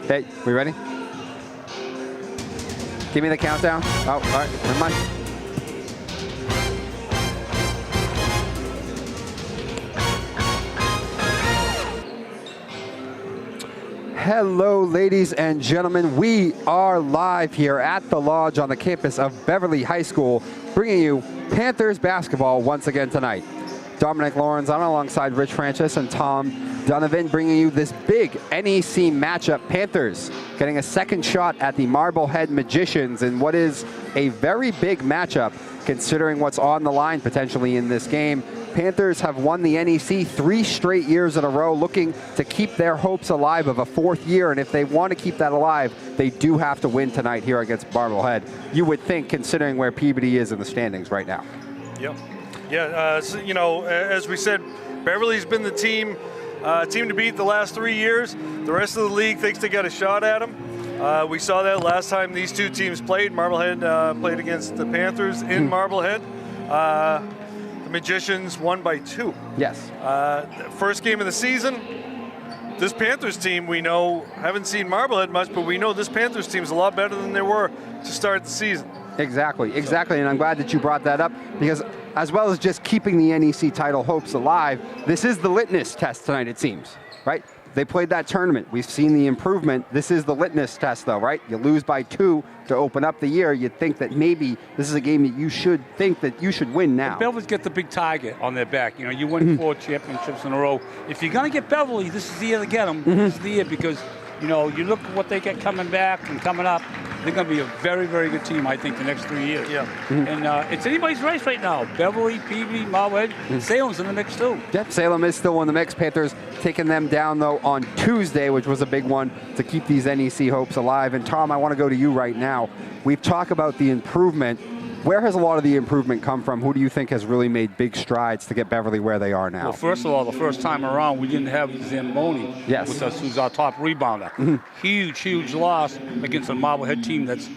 Hey, we ready? Give me the countdown. Oh, all right, never mind. Hello, ladies and gentlemen. We are live here at the Lodge on the campus of Beverly High School, bringing you Panthers basketball once again tonight. Dominic Lawrence on alongside Rich Francis and Tom Donovan, bringing you this big NEC matchup. Panthers getting a second shot at the Marblehead Magicians in what is a very big matchup, considering what's on the line potentially in this game. Panthers have won the NEC 3 straight years in a row, looking to keep their hopes alive of a 4th year. And if they want to keep that alive, they do have to win tonight here against Marblehead. You would think, considering where Peabody is in the standings right now. Yep. Yeah, so, you know, as we said, Beverly's been the team to beat the last 3 years. The rest of the league thinks they got a shot at them. We saw that last time these two teams played. Marblehead played against the Panthers in Marblehead. Magicians won by 2. Yes. First game of the season. This Panthers team, we know, haven't seen Marblehead much, but we know this Panthers team is a lot better than they were to start the season. Exactly, and I'm glad that you brought that up, because as well as just keeping the NEC title hopes alive, this is the litmus test tonight, it seems, right? They played that tournament. We've seen the improvement. This is the litmus test, though, right? You lose by 2 to open up the year. You'd think that maybe this is a game that you should think that you should win now. Beverly's got the big target on their back. You know, you win 4 championships in a row. If you're going to get Beverly, this is the year to get them. This is the year because, you know, you look at what they get coming back and coming up. They're going to be a very, very good team, I think, the next 3 years. Yeah. And it's anybody's race right now. Beverly, Peabody, Marblehead, Salem's in the mix, too. Yep, Salem is still in the mix. Panthers taking them down, though, on Tuesday, which was a big one to keep these NEC hopes alive. And, Tom, I want to go to you right now. We've talked about the improvement. Where has a lot of the improvement come from? Who do you think has really made big strides to get Beverly where they are now? Well, first of all, the first time around, we didn't have Zamboni with us, who's our top rebounder. Huge, huge loss against a Marblehead team that's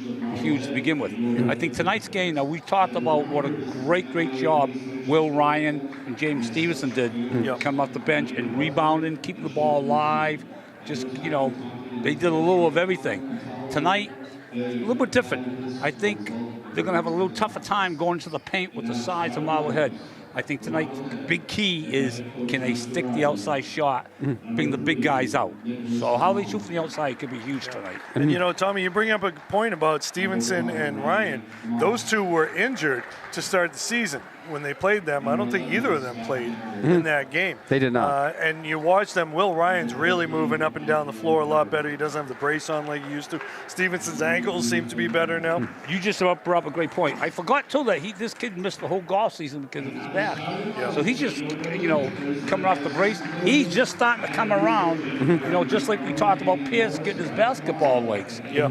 huge to begin with. I think tonight's game, now we talked about what a great, great job Will Ryan and James Stevenson did coming off the bench and rebounding, keeping the ball alive. Just, you know, they did a little of everything. Tonight, a little bit different. I think they're going to have a little tougher time going to the paint with the size of Marblehead. I think tonight the big key is, can they stick the outside shot, bring the big guys out. So how they shoot from the outside could be huge tonight. And, you know, Tommy, you bring up a point about Stevenson and Ryan. Those two were injured to start the season when they played them. I don't think either of them played in that game. They did not. And you watch them. Will Ryan's really moving up and down the floor a lot better. He doesn't have the brace on like he used to. Stevenson's ankles seem to be better now. You just brought up a great point. I forgot, too, that this kid missed the whole golf season because of his back. Yeah. So he's just, you know, coming off the brace. He's just starting to come around, you know, just like we talked about Pierce getting his basketball legs. Yeah.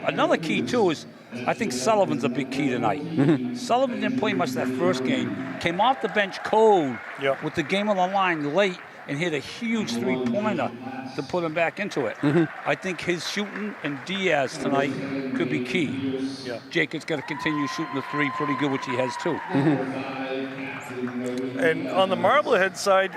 Another key, too, is I think Sullivan's a big key tonight. Sullivan didn't play much that first game. Came off the bench cold with the game on the line late and hit a huge three-pointer to put him back into it. I think his shooting and Diaz tonight could be key. Yeah. Jacob's got to continue shooting the 3 pretty good, which he has too. And on the Marblehead side,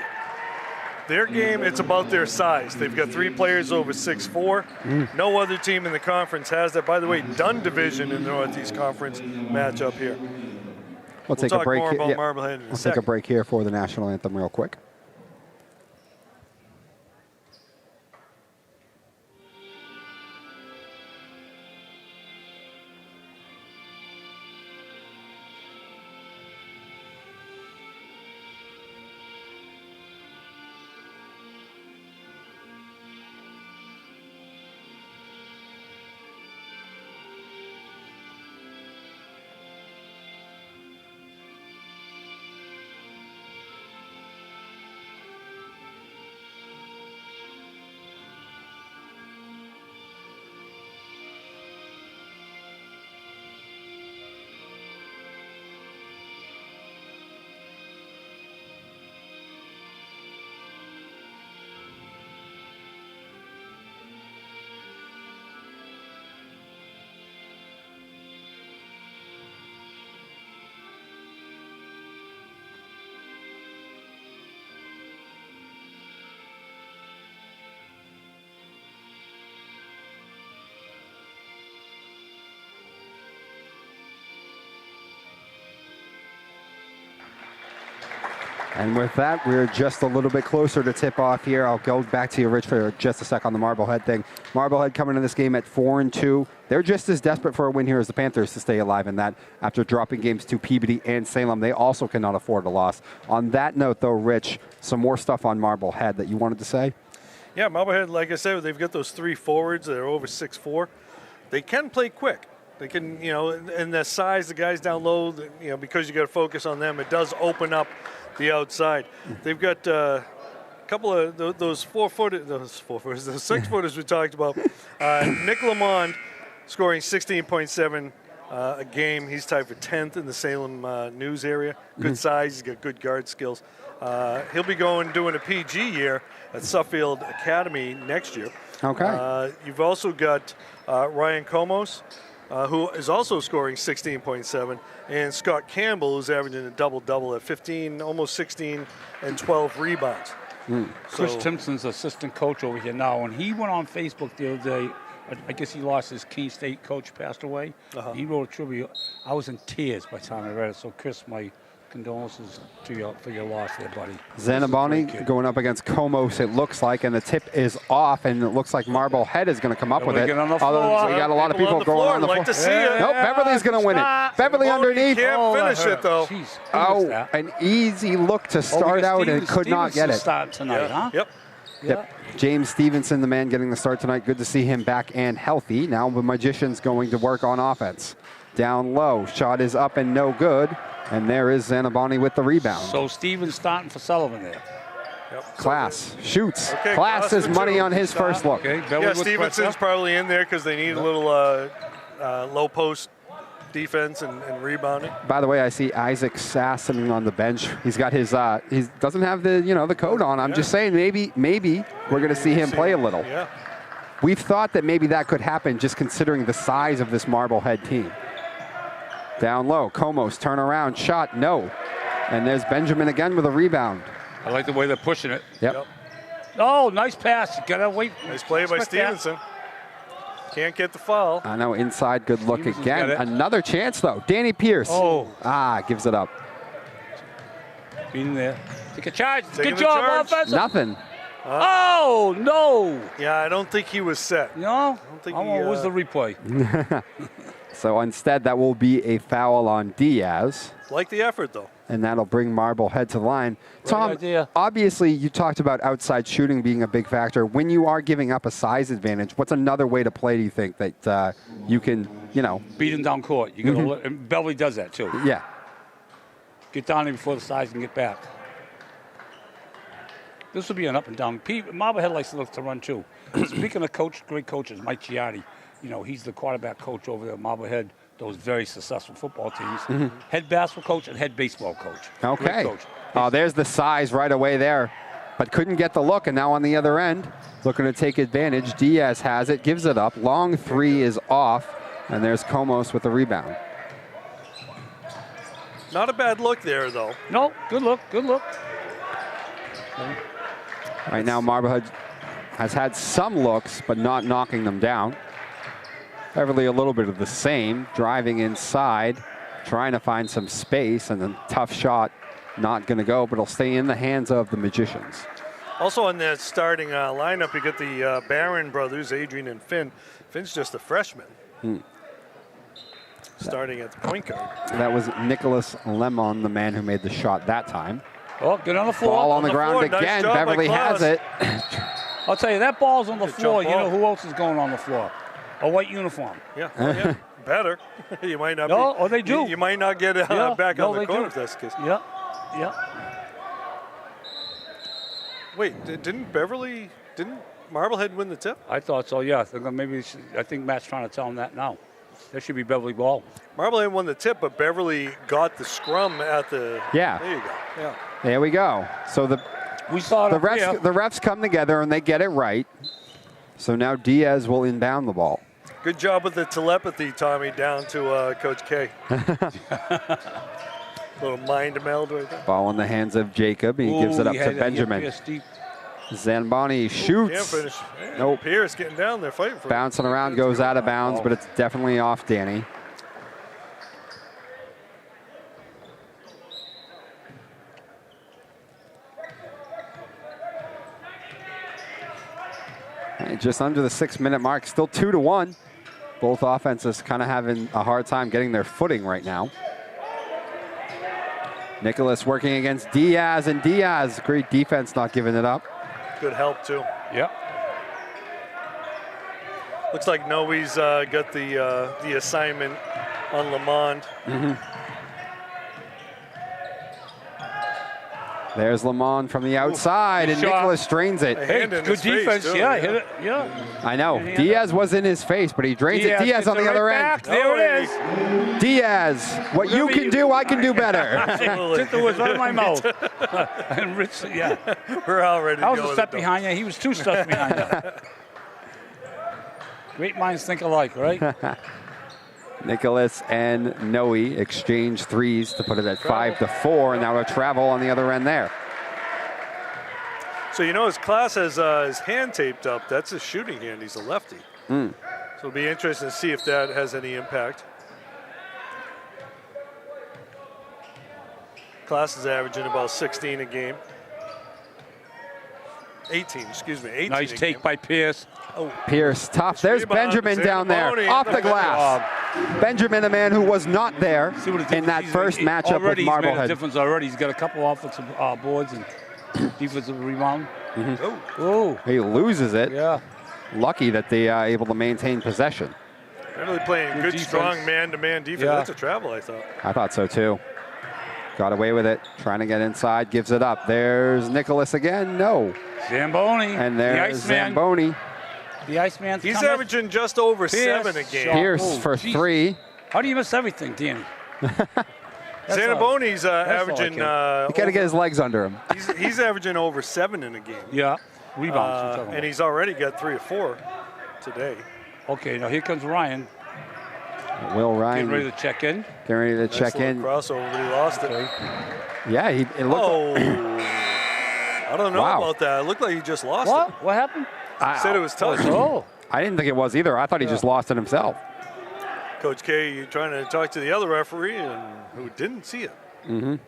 their game, it's about their size. They've got 3 players over 6'4". No other team in the conference has that. By the way, Dunn division in the Northeast Conference matchup here. We'll take a break. More about Marblehead in a We'll second. take a break here for the national anthem real quick. And with that, we're just a little bit closer to tip off here. I'll go back to you, Rich, for just a sec on the Marblehead thing. Marblehead coming in this game at 4-2. They're just as desperate for a win here as the Panthers to stay alive in that. After dropping games to Peabody and Salem, they also cannot afford a loss. On that note, though, Rich, some more stuff on Marblehead that you wanted to say? Yeah, Marblehead, like I said, they've got those 3 forwards that are over 6'4". They can play quick. They can, and the size, the guys down low, because you got to focus on them, it does open up the outside. They've got a couple of those 6-footers we talked about. Nick Lamond scoring 16.7 a game. He's tied for 10th in the Salem news area. Good size. He's got good guard skills. He'll be doing a PG year at Suffield Academy next year. Okay. You've also got Ryan Comos, who is also scoring 16.7, and Scott Campbell, who's averaging a double-double at 15, almost 16, and 12 rebounds. Chris Timpson's assistant coach over here now, and he went on Facebook the other day. I guess he lost his Keene State coach, passed away. He wrote a tribute. I was in tears by the time I read it. So, Chris, my condolences to you for your loss there, buddy. Zanaboni going up against Comos, it looks like, and the tip is off, and it looks like Marblehead is going to come up with it. Although we got a lot of people going on the floor. Like to see it. Nope, Beverly's going to win it. Beverly underneath. Can't finish it, though. Jeez, an easy look to start out and could not get it. Start tonight, huh? Yep. James Stevenson, the man getting the start tonight. Good to see him back and healthy. Now the Magicians going to work on offense. Down low, shot is up and no good. And there is Zanaboni with the rebound. So Stevens starting for Sullivan there. Class shoots. Okay, Class is money on his first look. Okay, Stevenson's probably in there because they need a little low post defense and rebounding. By the way, I see Isaac Sass sitting on the bench. He's got his he doesn't have the the coat on. I'm just saying maybe we're going to see him play a little. Yeah. We've thought that maybe that could happen just considering the size of this Marblehead team. Down low, Comos, turn around, shot, no. And there's Benjamin again with a rebound. I like the way they're pushing it. Yep. Oh, nice pass. You gotta wait. Nice play by Stevenson. Can't get the foul. I know, inside, good look Stevenson's again. Another chance, though. Danny Pierce. Gives it up. Being there. Take a charge. Taking Good job, offensive. Nothing. Oh, no. Yeah, I don't think he was set. No? I don't think where's the replay? So instead, that will be a foul on Diaz. Like the effort, though. And that'll bring Marblehead to the line. Tom, obviously you talked about outside shooting being a big factor. When you are giving up a size advantage, what's another way to play, do you think, that you can, beat him down court. You gotta and Beverly does that, too. Yeah. Get down there before the size and get back. This will be an up and down. Marblehead likes to look to run, too. Speaking of great coaches, Mike Giardi, he's the quarterback coach over there at Marblehead, those very successful football teams. Head basketball coach and head baseball coach. Okay. Oh, there's the size right away there, but couldn't get the look. And now on the other end, looking to take advantage. Diaz has it, gives it up. Long three is off, and there's Comos with the rebound. Not a bad look there, though. No, good look. Right now, Marblehead has had some looks, but not knocking them down. Beverly a little bit of the same, driving inside, trying to find some space, and a tough shot, not going to go, but it'll stay in the hands of the Magicians. Also on the starting lineup, you get the Barron brothers, Adrian and Finn. Finn's just a freshman. Starting at the point guard. That was Nicholas Lemon, the man who made the shot that time. Oh, good on the floor. Ball on the ground again. Nice Beverly has it. I'll tell you, that ball's on the floor. You know who else is going on the floor? A white uniform. Yeah. Better. You might not. No, or they do. You might not get back on the court if that's the case. Yeah. Wait, didn't Marblehead win the tip? I thought so. Yeah. I think Matt's trying to tell him that now. That should be Beverly ball. Marblehead won the tip, but Beverly got the scrum at the. Yeah. There you go. Yeah. There we go. So the refs come together and they get it right. So now Diaz will inbound the ball. Good job with the telepathy, Tommy, down to Coach K. Little mind meld right there. Ball in the hands of Jacob. He gives it up to Benjamin. Zanaboni shoots. Can't finish. Nope. Pierce getting down there fighting for it. Bouncing around, goes out of bounds, but it's definitely off Danny. Just under the 6-minute mark, still 2-1. Both offenses kind of having a hard time getting their footing right now. Nicholas working against Diaz, and Diaz, great defense, not giving it up. Good help, too. Yep. Looks like Noe's got the assignment on Lamond. There's Lamond from the outside, and Nicholas drains it. Hey, good defense. Too, yeah, hit it. Yeah. I know. Diaz was in his face, but he drains it. Diaz on the other end. There it is. Diaz, what you can do, I can do better. Took the words out of my mouth. And Rich, yeah. We're all ready to I go was a step behind you. He was 2 steps behind you. Great minds think alike, right? Nicholas and Noe exchange threes to put it at 5-4, and now a travel on the other end there. So his class has his hand taped up. That's his shooting hand. He's a lefty. So it'll be interesting to see if that has any impact. Class is averaging about 16 a game. 18, excuse me. 18 Nice take by Pierce. Pierce, tough. There's Benjamin down there, off the glass. Benjamin, a man who was not there in that first matchup with Already Marblehead. he's made a difference already. He's got a couple offensive boards and defensive rebound. Oh. He loses it. Yeah. Lucky that they are able to maintain possession. They're really playing good, defense. strong man-to-man defense. Yeah. That's a travel, I thought. I thought so too. Got away with it. Trying to get inside, gives it up. There's Nicholas again. No. Zamboni. And there's the Iceman. Zamboni. The Iceman's He's coming. averaging just over 7 a game. Pierce for 3. How do you miss everything, Danny? Zamboni's averaging. You got to get his legs under him. He's averaging over 7 in a game. Yeah. Rebounds. And he's already got 3 or 4 today. Okay, now here comes Ryan. Will Ryan Getting ready to check in. getting ready to check in. Crossover, but he lost it. Yeah, it looked. Oh, I don't know Wow. about that. It looked like he just lost What? it. What happened? Said it was touch. Oh. I didn't think it was either. I thought he just lost it himself. Coach K, you trying to talk to the other referee who didn't see it. And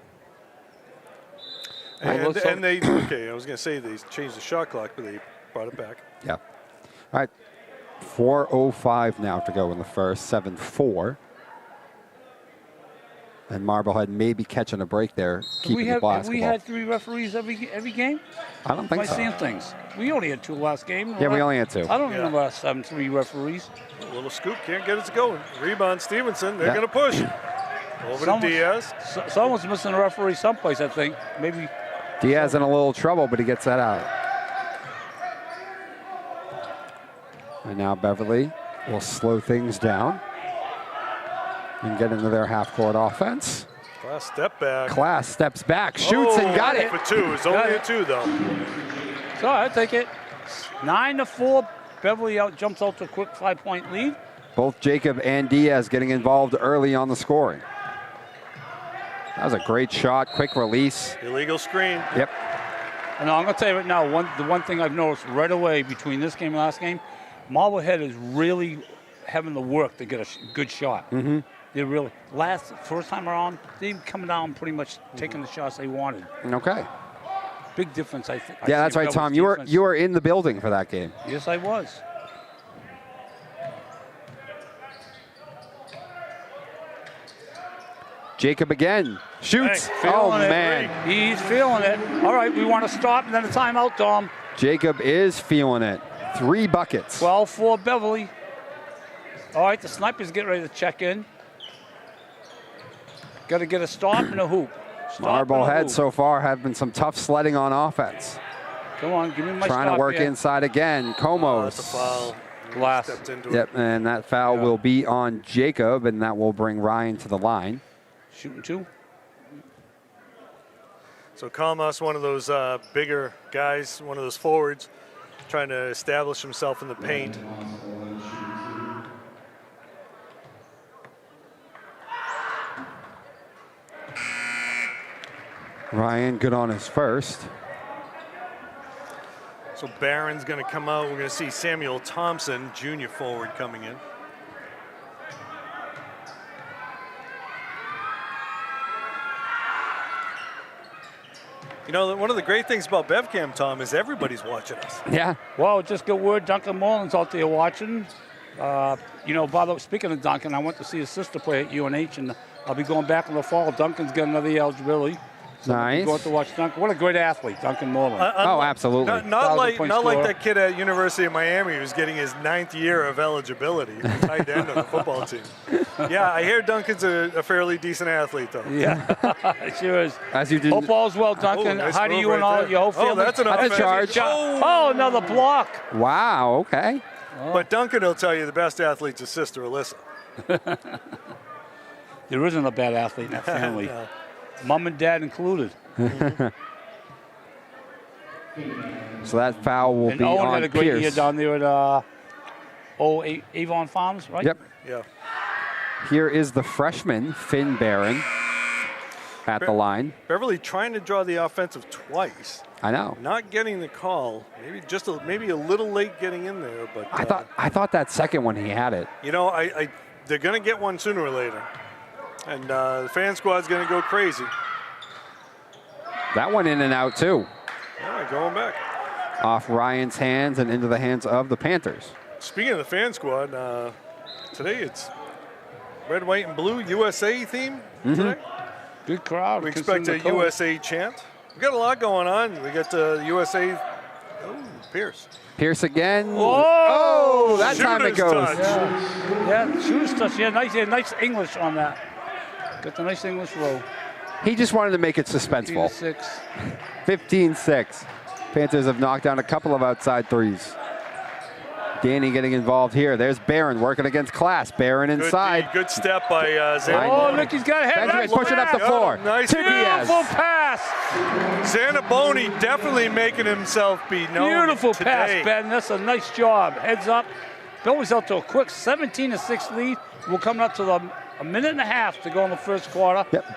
they, okay, I was going to say they changed the shot clock, but they brought it back. Yeah. All right. 4:05 now to go in the first. 7-4. And Marblehead may be catching a break there, keeping the Have basketball. we had 3 referees every game? I don't Am think I so. seeing things? We only had 2 last game. Yeah, we only had 2. I don't remember us having 3 referees. A little scoop, can't get it to go. Rebound, Stevenson, they're Yeah. going to push. Over to Diaz. Someone's missing a referee someplace, I think. Maybe. Diaz in a little trouble, but he gets that out. And now Beverly will slow things down and get into their half-court offense. Class step back. Class steps back, shoots, and got it. For 2. It's only a 2, though. So I take it. 9-4. Beverly jumps out to a quick 5-point lead. Both Jacob and Diaz getting involved early on the scoring. That was a great shot, quick release. Illegal screen. Yep. And I'm going to tell you right now, the one thing I've noticed right away between this game and last game, Marblehead is really having the work to get a good shot. They're really, first time around, they coming down pretty much taking the shots they wanted. Okay. Big difference, I think. Yeah, that's right, Tom. You were in the building for that game. Yes, I was. Jacob again shoots. Hey, Oh, feeling it. man. He's feeling it. All right, we want to stop and then a timeout, Tom. Jacob is feeling it. 3 buckets. 12-4 Beverly. All right, the snipers get ready to check in. Got to get a stop and a hoop. Marblehead so far have been some tough sledding on offense. Come on, give me my Trying to stop work here. inside again. Comos. That's a foul. Glass. Stepped into Yep, it. and that foul will be on Jacob, and that will bring Ryan to the line. Shooting 2. So Kalmas, one of those bigger guys, one of those forwards, trying to establish himself in the paint. Ryan good on his first. So Barron's going to come out. We're going to see Samuel Thompson, junior forward, coming in. You know, one of the great things about BevCam, Tom, is everybody's watching us. Yeah. Well, just good word. Duncan Mullins out there watching. You know, by the way, speaking of Duncan, I went to see his sister play at UNH, and I'll be going back in the fall. Duncan's got another year eligibility. So Nice. Go out to watch Duncan. What a great athlete, Duncan Mullins. Oh, absolutely. Not like scorer. that kid at University of Miami who's getting his 9th year of eligibility, tight end of the football team. Yeah, I hear Duncan's a fairly decent athlete, though. Yeah, sure is. As you did. Hope all's well, Duncan. nice How do move you right and all there. your whole family? Oh, that's an That's a offensive charge. Oh, another block. Wow. Okay. But Duncan will tell you the best athlete's his sister, Alyssa. There isn't a bad athlete in that family. No. Mom and dad included. So that foul will And be Owen on had a great year Pierce. down there at Avon Farms, right? Yep. Yeah. Here is the freshman, Finn Barron, at the line. Beverly trying to draw the offensive twice, I know. not getting the call. Maybe a little late getting in there, but I thought that second one he had it. you know, they're going to get one sooner or later, and the fan squad's going to go crazy. That one in and out too. All right, going back. Off Ryan's hands and into the hands of the Panthers. Speaking of the fan squad, today it's red, white, and blue USA theme today. Good crowd. We expect a USA chant. We got a lot going on. We got the USA. Oh, Pierce. Pierce again. Oh! Oh, that time it Shooter's goes. touch. Yeah, shooter's touch. Yeah, nice English on that. Got the nice English roll. He just wanted to make it suspenseful. 6. 15-6. Panthers have knocked down a couple of outside threes. Danny getting involved here. There's Barron working against Class. Barron inside. Good step by Zan. Oh, look, he's got a head. Benjamin Nice pushing up the pass. floor. Nice to Diaz. Beautiful pass. Zanaboni definitely making himself be known Beautiful today. pass, Ben. That's a nice job. Heads up. Bill was out to a quick 17-6 lead. We're coming up to a minute and a half to go in the first quarter. Yep,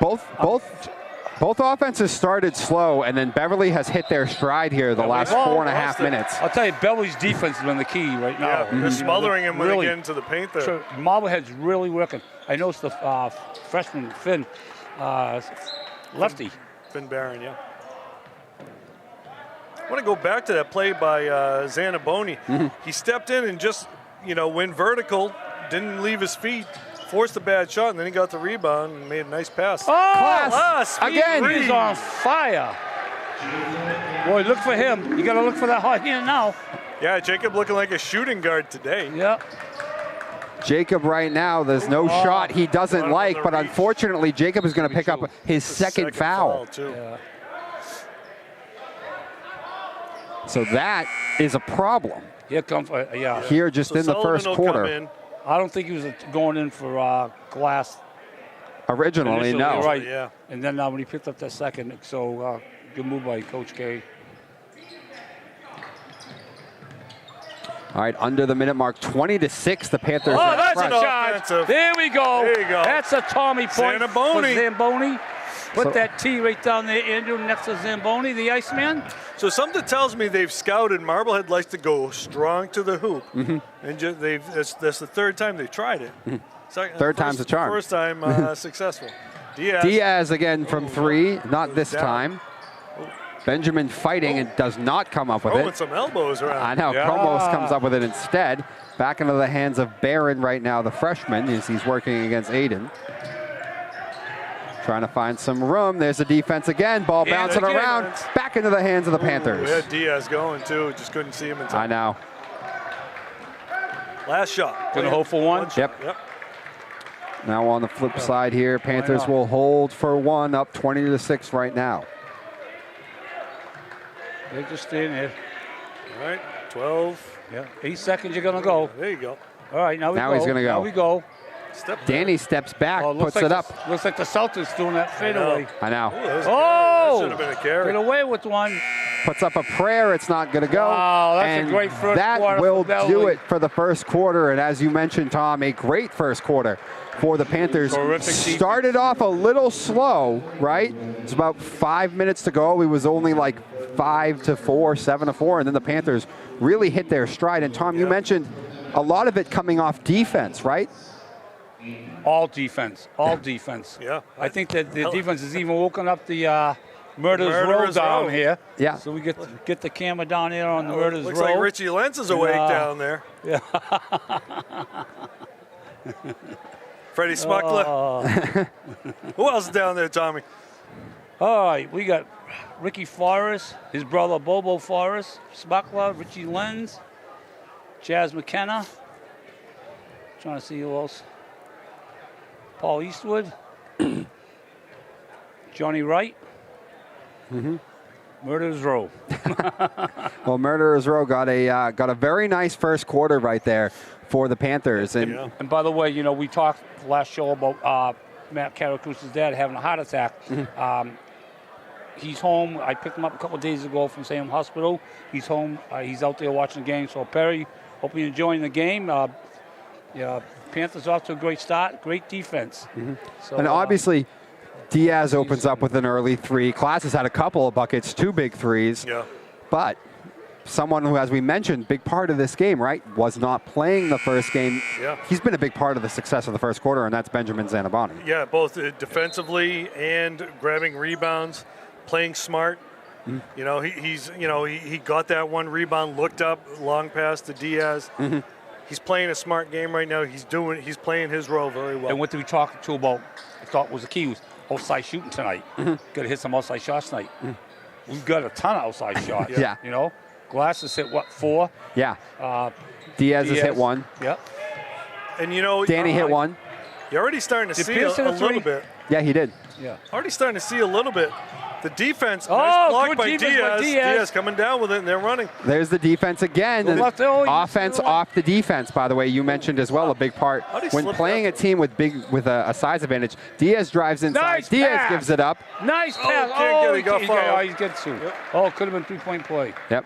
both offenses started slow, and then Beverly has hit their stride here the last 4.5 minutes. I'll tell you, Beverly's defense has been the key right now. Yeah, they're smothering him when they Really. get into the paint there. So Marblehead's really working. I noticed the freshman Finn, lefty. Finn Barron, yeah. I want to go back to that play by Zanaboni. He stepped in and just, went vertical, didn't leave his feet, forced a bad shot, and then he got the rebound and made a nice pass. Class again. He's on fire. Boy, look for him. You got to look for that hot hand now. Yeah, Jacob looking like a shooting guard today. Yep. Jacob right now, there's no shot he doesn't Right like, on but the reach. unfortunately, Jacob is going to pick up his The second foul. too. Yeah. So that is a problem Here comes, yeah. here just So in the Sullivan first will quarter. come in. I don't think he was going in for Glass. Originally, initially, no. you're right. Yeah. And then when he picked up that second, so good move by Coach K. All right, under the minute mark, 20-6, the Panthers Oh, are that's a front. charge. Offensive. There we go. There you go. That's a Tommy point Zamboni. for Zamboni. Put So- that T right down there, Andrew, next to Zamboni, the Iceman. So something tells me they've scouted. Marblehead likes to go strong to the hoop, and that's the third time they've tried it. Third time's a charm. First time successful. Diaz again from three, not this down. time. Benjamin fighting and does not come up with throwing it. some elbows around. I know, Yeah. Kromos comes up with it instead. Back into the hands of Barron right now, the freshman, as he's working against Aiden. Trying to find some room. There's the defense again. Ball Yeah, bouncing again. around. Back into the hands of the We Panthers. had Diaz going too. Just couldn't see him in I time. know. Last shot. Gonna hold for one? shot. Yep. Now on the flip side here, Panthers not? will hold for one, up 20-6 right now. They're just staying there. All right. 12. Yeah. 8 seconds, you're gonna go. There you go. All right, now we Now go. he's gonna go. Now we go. Step. Danny steps back, Oh, puts it up. Looks like the Celtics doing that fadeaway. I know. Oh! That should have been a carry. Get away with one. Puts up a prayer. It's not going to go. Wow, that's a and great first that quarter will for Beverly. do it for the first quarter. And as you mentioned, Tom, a great first quarter for the Panthers. Terrific defense. Started off a little slow, right? It's about 5 minutes to go. It was only like 5-4, 7-4, and then the Panthers really hit their stride. And Tom, you mentioned a lot of it coming off defense, right? All defense. All defense. Yeah. I think that the defense has even woken up the Row down here. Yeah. So we get the camera down here on the Murderers Row. Looks like Richie Lenz is awake down there. Yeah. Freddie Smuckler. Who else is down there, Tommy? All right, we got Ricky Forrest, his brother Bobo Forrest, Smuckler, Richie Lenz, Jazz McKenna. Trying to see who else. Paul Eastwood. Johnny Wright. Murderers Row. Well, Murderers Row got a very nice first quarter right there for the Panthers. And by the way, you know, we talked last show about Matt Caracruz's dad having a heart attack. He's home. I picked him up a couple of days ago from Salem Hospital. He's home. He's out there watching the game. So, Perry, hope you're enjoying the game. Yeah, Panthers off to a great start. Great defense. So, and obviously, Diaz opens up with an early three. Class has had a couple of buckets, 2 big threes. Yeah. But someone who, as we mentioned, big part of this game, right, was not playing the first game. Yeah. He's been a big part of the success of the first quarter, and that's Benjamin Zanaboni. Yeah, both defensively and grabbing rebounds, playing smart. You know, he got that one rebound, looked up, long pass to Diaz. He's playing a smart game right now. He's playing his role very well. And what did we talk to about? I thought was the key was outside shooting tonight. Got to hit some outside shots tonight. We've got a ton of outside shots. Yeah. You know, Glass has hit what, 4? Yeah. Diaz has hit 1. Yep. And you know, Danny hit 1. You're already starting to see a little bit. Yeah, he did. Yeah. Already starting to see a little bit. The defense, Oh, nice block good by defense by Diaz. Diaz. Diaz coming down with it, and they're running. There's the defense again. Go And left. Oh, you offense see the off the defense, by the way, you mentioned as well, a big part. How'd he When slip playing a that? team with a size advantage, Diaz drives inside. Nice Diaz pass. gives it up. Nice pass. can't get it. He got fouled. He's got 2. Yep. Oh, it could have been 3-point play. Yep.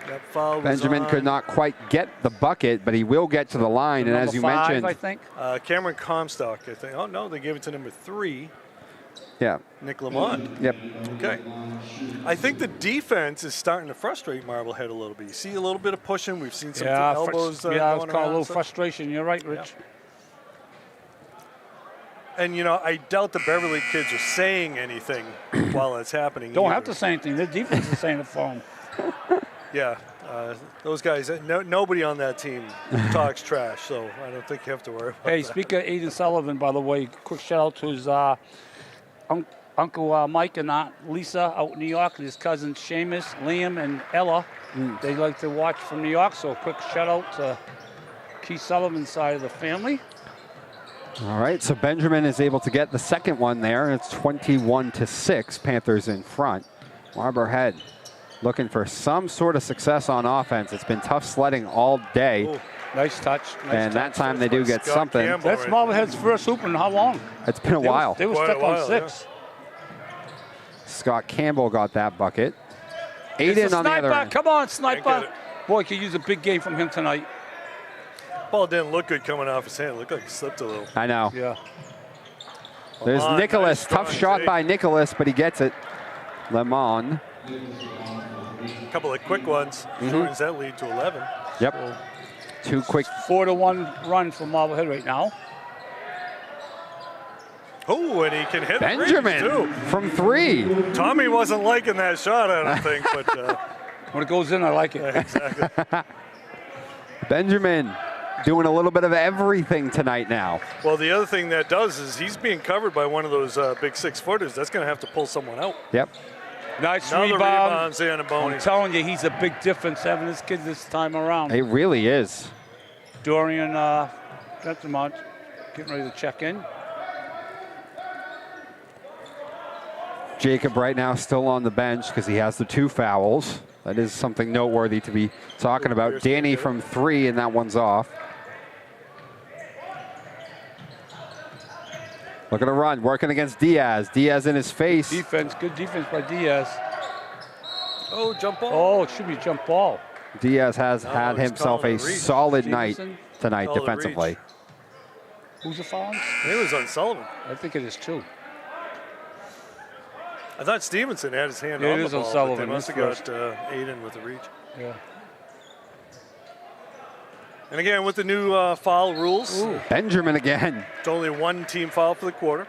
That foul was Benjamin on, could not quite get the bucket, but he will get to the line. And as you Number 5, mentioned, I think. Cameron Comstock, I think. Oh, no, they gave it to number 3, yeah, Nick Lamont. yep. Okay. I think the defense is starting to frustrate Marblehead a little bit. You see a little bit of pushing. We've seen some elbows yeah, it's going called a around. little frustration. You're right, Rich. And, you know, I doubt the Beverly kids are saying anything while it's happening. Don't either. have to say anything. The defense is saying it for them. Yeah. Those guys, nobody on that team talks trash, so I don't think you have to worry about Hey, that. speaking of Aiden Sullivan, by the way, quick shout out to his Uncle Mike and Aunt Lisa out in New York, and his cousins Seamus, Liam, and Ella. They like to watch from New York, so a quick shout out to Keith Sullivan's side of the family. All right, so Benjamin is able to get the second one there. It's 21-6, Panthers in front. Marblehead looking for some sort of success on offense. It's been tough sledding all day. Ooh. Nice touch. And that time they do get Scott something. Campbell. That's Marblehead's first hoop in how long? It's been a while. They were Quite a stuck while, on 6. Scott Campbell got that bucket. It's a Aiden on the other sniper. end. Come on, Can't sniper. get it. Boy, could use a big game from him tonight. Ball didn't look good coming off his hand. It looked like he slipped a little. I know. Yeah. There's Lemon, Nicholas. nice Tough strong shot take. by Nicholas, but he gets it. Lemon. A couple of quick ones. Shortens that lead to 11. Yep. 2 quick. 4-1 run for Marblehead right now. Oh, and he can hit Benjamin threes, too. from 3. Tommy wasn't liking that shot, I don't think, but When it goes in, I like it. exactly. Benjamin doing a little bit of everything tonight now. Well, the other thing that does is he's being covered by one of those big 6-footers. That's going to have to pull someone out. Yep. Nice Another rebound. rebound, Zanaboni. I'm telling you, he's a big difference having this kid this time around. It really is. Dorian Gentlemont getting ready to check in. Jacob right now still on the bench because he has the 2 fouls. That is something noteworthy to be talking about. Danny from 3, and that one's off. Look at the run, working against Diaz. Diaz in his face. Defense, good defense by Diaz. Oh, jump ball. Oh, it should be a jump ball. Diaz has had he's himself calling a a reach. solid night Stevenson? tonight Solid defensively. reach. Who's the foul? It was on Sullivan. I think it is too. I thought Stevenson had his hand Yeah, on it the is on ball, Sullivan. but they must have That's got Aiden with the reach. Yeah. And again, with the new foul rules, Ooh. Benjamin again. it's only 1 team foul for the quarter.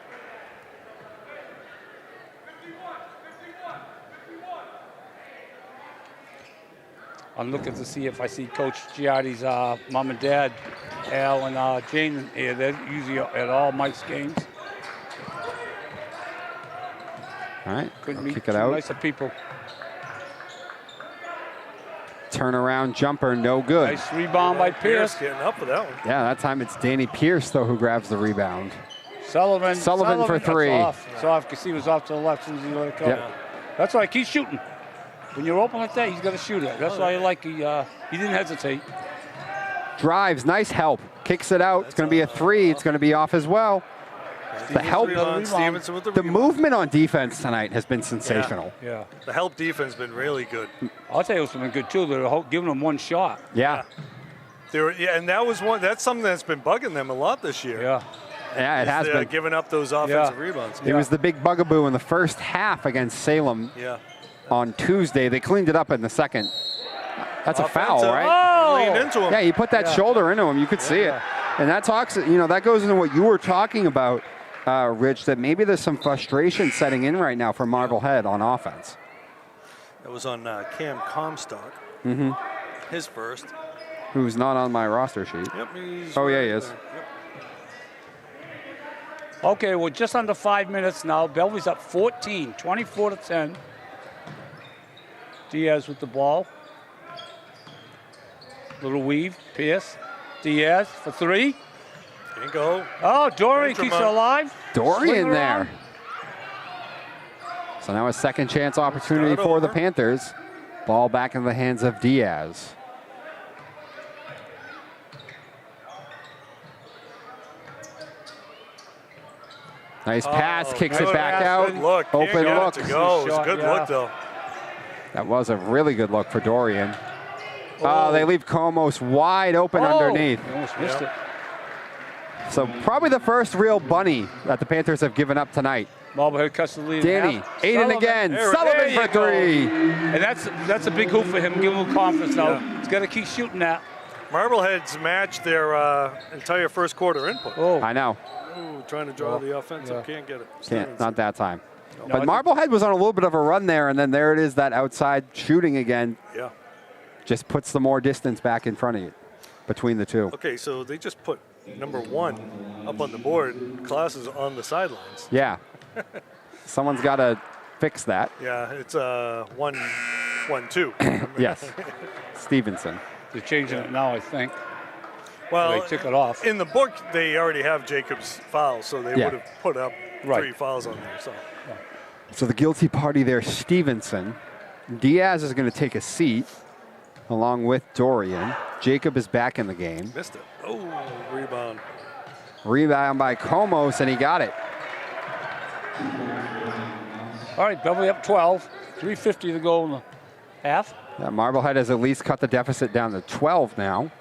I'm looking to see if I see Coach Giotti's mom and dad, Al and Jane here. They're usually at all Mike's games. All right, Couldn't meet kick it two out. nicer people. Turnaround jumper, no good. Nice rebound by Pierce. Getting up for that one. Yeah, that time it's Danny Pierce, though, who grabs the rebound. Sullivan for three. That's off. It's off because he was off to the left as soon as he let it go. Yep. That's why keep shooting. When you're open like that, he's got to shoot it. That's why I like he didn't hesitate. Drives, nice help. Kicks it out. It's going to be a three. It's going to be off as well. The help, Stevenson with the movement on defense tonight has been sensational. Yeah. The help defense has been really good. I'll tell you what's been good too. They're giving them one shot. Yeah. And that was one. That's something that's been bugging them a lot this year. Yeah. Yeah, it has been. Giving up those offensive rebounds. It was the big bugaboo in the first half against Salem. Yeah. On Tuesday, they cleaned it up in the second. That's a foul, right? Oh! Leaned into him. Yeah, he put that shoulder into him. You could see it. And that talks, that goes into what you were talking about, Rich, that maybe there's some frustration setting in right now for Marblehead on offense. That was on Cam Comstock. His first. Who's not on my roster sheet. Yep. Oh, yeah, he is. Yep. Okay, we're just under 5 minutes now. Beverly's up 14, 24-10. Diaz with the ball. Little weave, Pierce. Diaz for three. Can't go. Oh, Dorian keeps it alive. Dorian there. So now a second chance opportunity for the Panthers. Ball back in the hands of Diaz. Nice pass, kicks it back out. Good look. Open look. To go. It was a good look, though. That was a really good look for Dorian. Oh, they leave Komos wide open underneath. He almost missed it. So probably the first real bunny that the Panthers have given up tonight. Marblehead cuts the lead. Danny, Aiden again. Sullivan for three. And that's a big hoop for him. Give him confidence now. He's got to keep shooting that. Marblehead's matched their entire first quarter input. Oh, I know. Ooh, trying to draw the offensive. Can't get it. Can't, not that time. No, But Marblehead was on a little bit of a run there, and then there it is, that outside shooting again. Yeah. Just puts the more distance back in front of you, between the two. Okay, so they just put number one up on the board. Class is on the sidelines. Yeah. Someone's got to fix that. Yeah, it's 1-1-2. Yes. Stevenson. they're changing it now, I think. Well, They took it off. in the book, they already have Jacob's foul, so they would have put up 3 fouls on there. So the guilty party there, Stevenson. Diaz is going to take a seat along with Dorian. Jacob is back in the game. Missed it. Oh, rebound. Rebound by Komos, and he got it. All right, Beverly up 12. 3:50 to go in the half. Yeah, Marblehead has at least cut the deficit down to 12 now.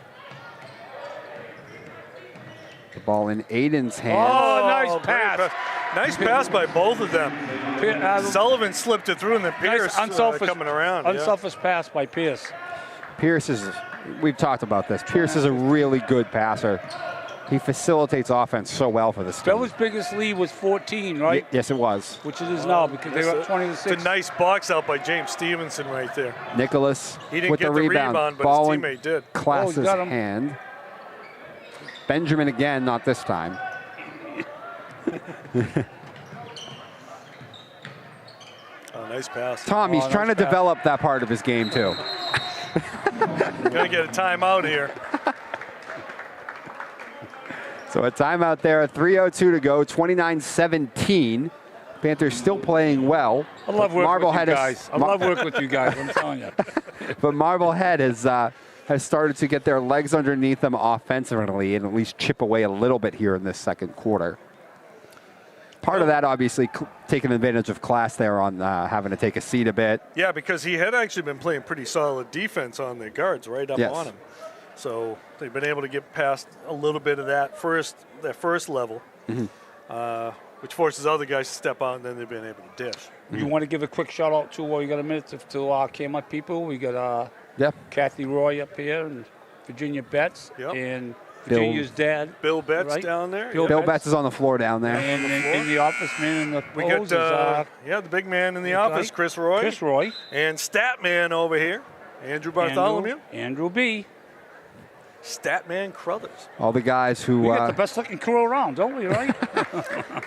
The ball in Aiden's hands. Oh, nice great pass. Nice pass by both of them. Sullivan slipped it through, and then Pierce coming around. Unselfish pass by Pierce. Pierce is, we've talked about this. Pierce is a really good passer. He facilitates offense so well for this team. Beverly's biggest lead was 14, right? Yes, it was. Which it is now because they were up 20-6. It's a nice box out by James Stevenson right there. Nicholas He didn't with get the rebound. but Ball his in teammate did. Class's got him. hand. Benjamin again, not this time. Oh, nice pass. Tom, he's trying to develop that part of his game too. Gotta get a timeout here. So a timeout there, 3:02 to go, 29-17. Panthers still playing well. I love working with you guys. I love working with you guys, I'm telling you. But Marblehead has started to get their legs underneath them offensively and at least chip away a little bit here in this second quarter. Part of that, obviously, taking advantage of Class there on having to take a seat a bit. Yeah, because he had actually been playing pretty solid defense on the guards right up on him. So they've been able to get past a little bit of that first level, which forces other guys to step out, and then they've been able to dish. You want to give a quick shout out to, you got a minute to our Kmart people. We got Kathy Roy up here and Virginia Betts and Virginia's dad. Bill Betts right? down there. Bill Betts is on the floor down there. And in the office man in the We got the big man in the office, Chris Roy. Chris Roy. And Statman over here, Andrew Bartholomew. Andrew B. Statman Crothers. All the guys who... We got the best looking crew around, don't we, right?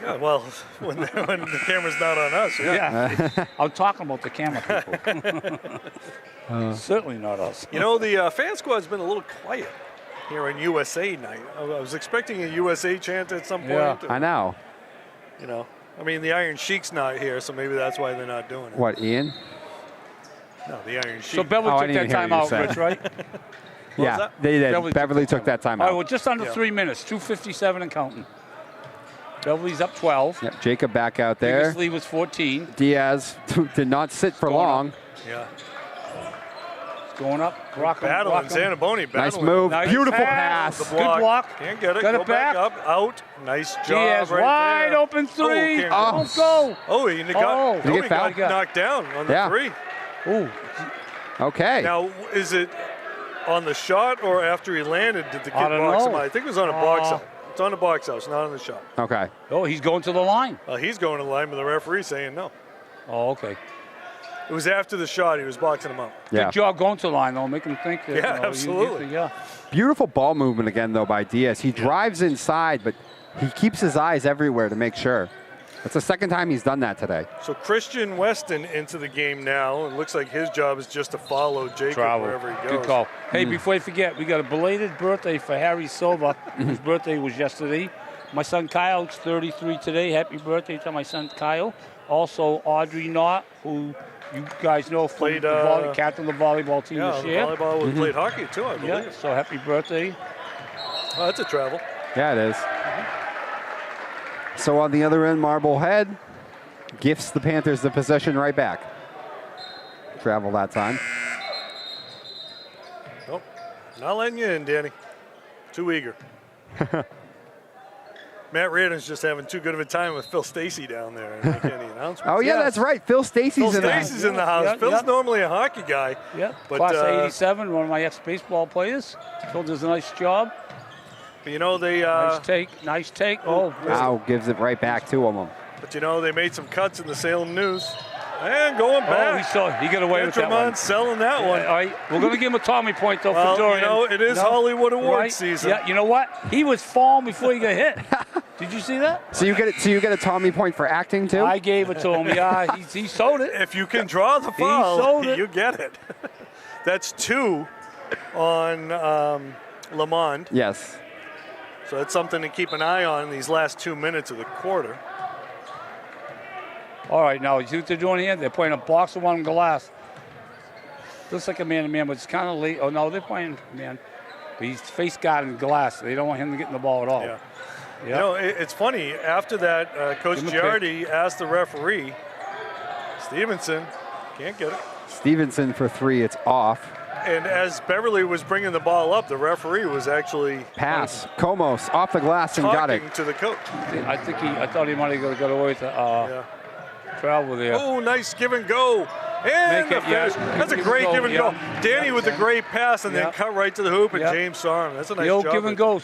Yeah, well, when the camera's not on us, yeah. I'm talking about the camera people. Certainly not us. You know, the fan squad's been a little quiet here on USA night. I was expecting a USA chant at some point. Yeah. I know. You know, I mean, the Iron Sheik's not here, so maybe that's why they're not doing it. What, Ian? No, the Iron Sheik. So Beverly took that time out, Rich, right? Yeah, they did. Beverly took that time All out. right, well, just under 3 minutes, 2:57 and counting. Beverly's up 12. Yep, Jacob back out there. Previously was 14. Diaz did not sit for long. Yeah. It's going up. Battling, Zanaboni. Nice move. Nice Beautiful pass. pass. Good block. Can't get it. Got Go it back. up. Out. Nice job. Diaz right wide there. open three. Oh, Don't go. Oh, he got, Did he get fouled? knocked down on the three. Ooh. Okay. Now, is it on the shot or after he landed did the kid box him out? I think it was on a box out. It's on the box out. It's not on the shot. Okay. Oh, he's going to the line. He's going to the line with the referee saying no. Oh, okay. It was after the shot. He was boxing him out. Yeah. Good job going to the line, though. Make him think that. Yeah, absolutely. Yeah. Beautiful ball movement again, though, by Diaz. He drives inside, but he keeps his eyes everywhere to make sure. That's the second time he's done that today. So Christian Weston into the game now. It looks like his job is just to follow Jacob wherever he goes. Good call. Hey, before you forget, we got a belated birthday for Harry Silva. His birthday was yesterday. My son Kyle's 33 today. Happy birthday to my son Kyle. Also, Audrey Knott, who you guys know from the captain of the volleyball team this year. Yeah, volleyball. We played hockey, too, I believe. Yeah, so happy birthday. Oh, that's a travel. Yeah, it is. So on the other end, Marblehead gifts the Panthers the possession right back. Travel that time. Nope. Not letting you in, Danny. Too eager. Matt Reardon's just having too good of a time with Phil Stacey down there and making any announcements. Oh, yeah, that's right. Phil Stacey's in the house. Stacey's in the house. Phil's normally a hockey guy. Yeah, but, class of 87, one of my ex-baseball players. Phil does a nice job. But, you know, they... nice take. Oh, wow, gives it right back to him. But, you know, they made some cuts in the Salem News. And going back. He got away with that one. Selling that one. All right, we're going to give him a Tommy point, though, for Dorian. You know, it is Hollywood Awards season. Yeah, you know what? He was falling before he got hit. Did you see that? So you get a Tommy point for acting, too? I gave it to him, yeah. He sold it. If you can draw the foul, you get it. That's 2 on Lamond. Yes. So that's something to keep an eye on in these last 2 minutes of the quarter. All right, now, you see what they're doing here? They're playing a box of one glass. Looks like a man-to-man, but it's kind of late. Oh, no, they're playing man. But he's face guarding glass. They don't want him to get in the ball at all. Yeah. Yep. You know, it's funny. After that, Coach Giardi asked the referee, Stevenson, can't get it. Stevenson for 3, it's off. And as Beverly was bringing the ball up, the referee was actually pass. Komos off the glass and got it. To the coach. I thought he might have got away with travel there. Oh, nice give and go. And that's a great give and go. Danny with a great pass and then cut right to the hoop, and James saw him. That's a nice job. Give and go.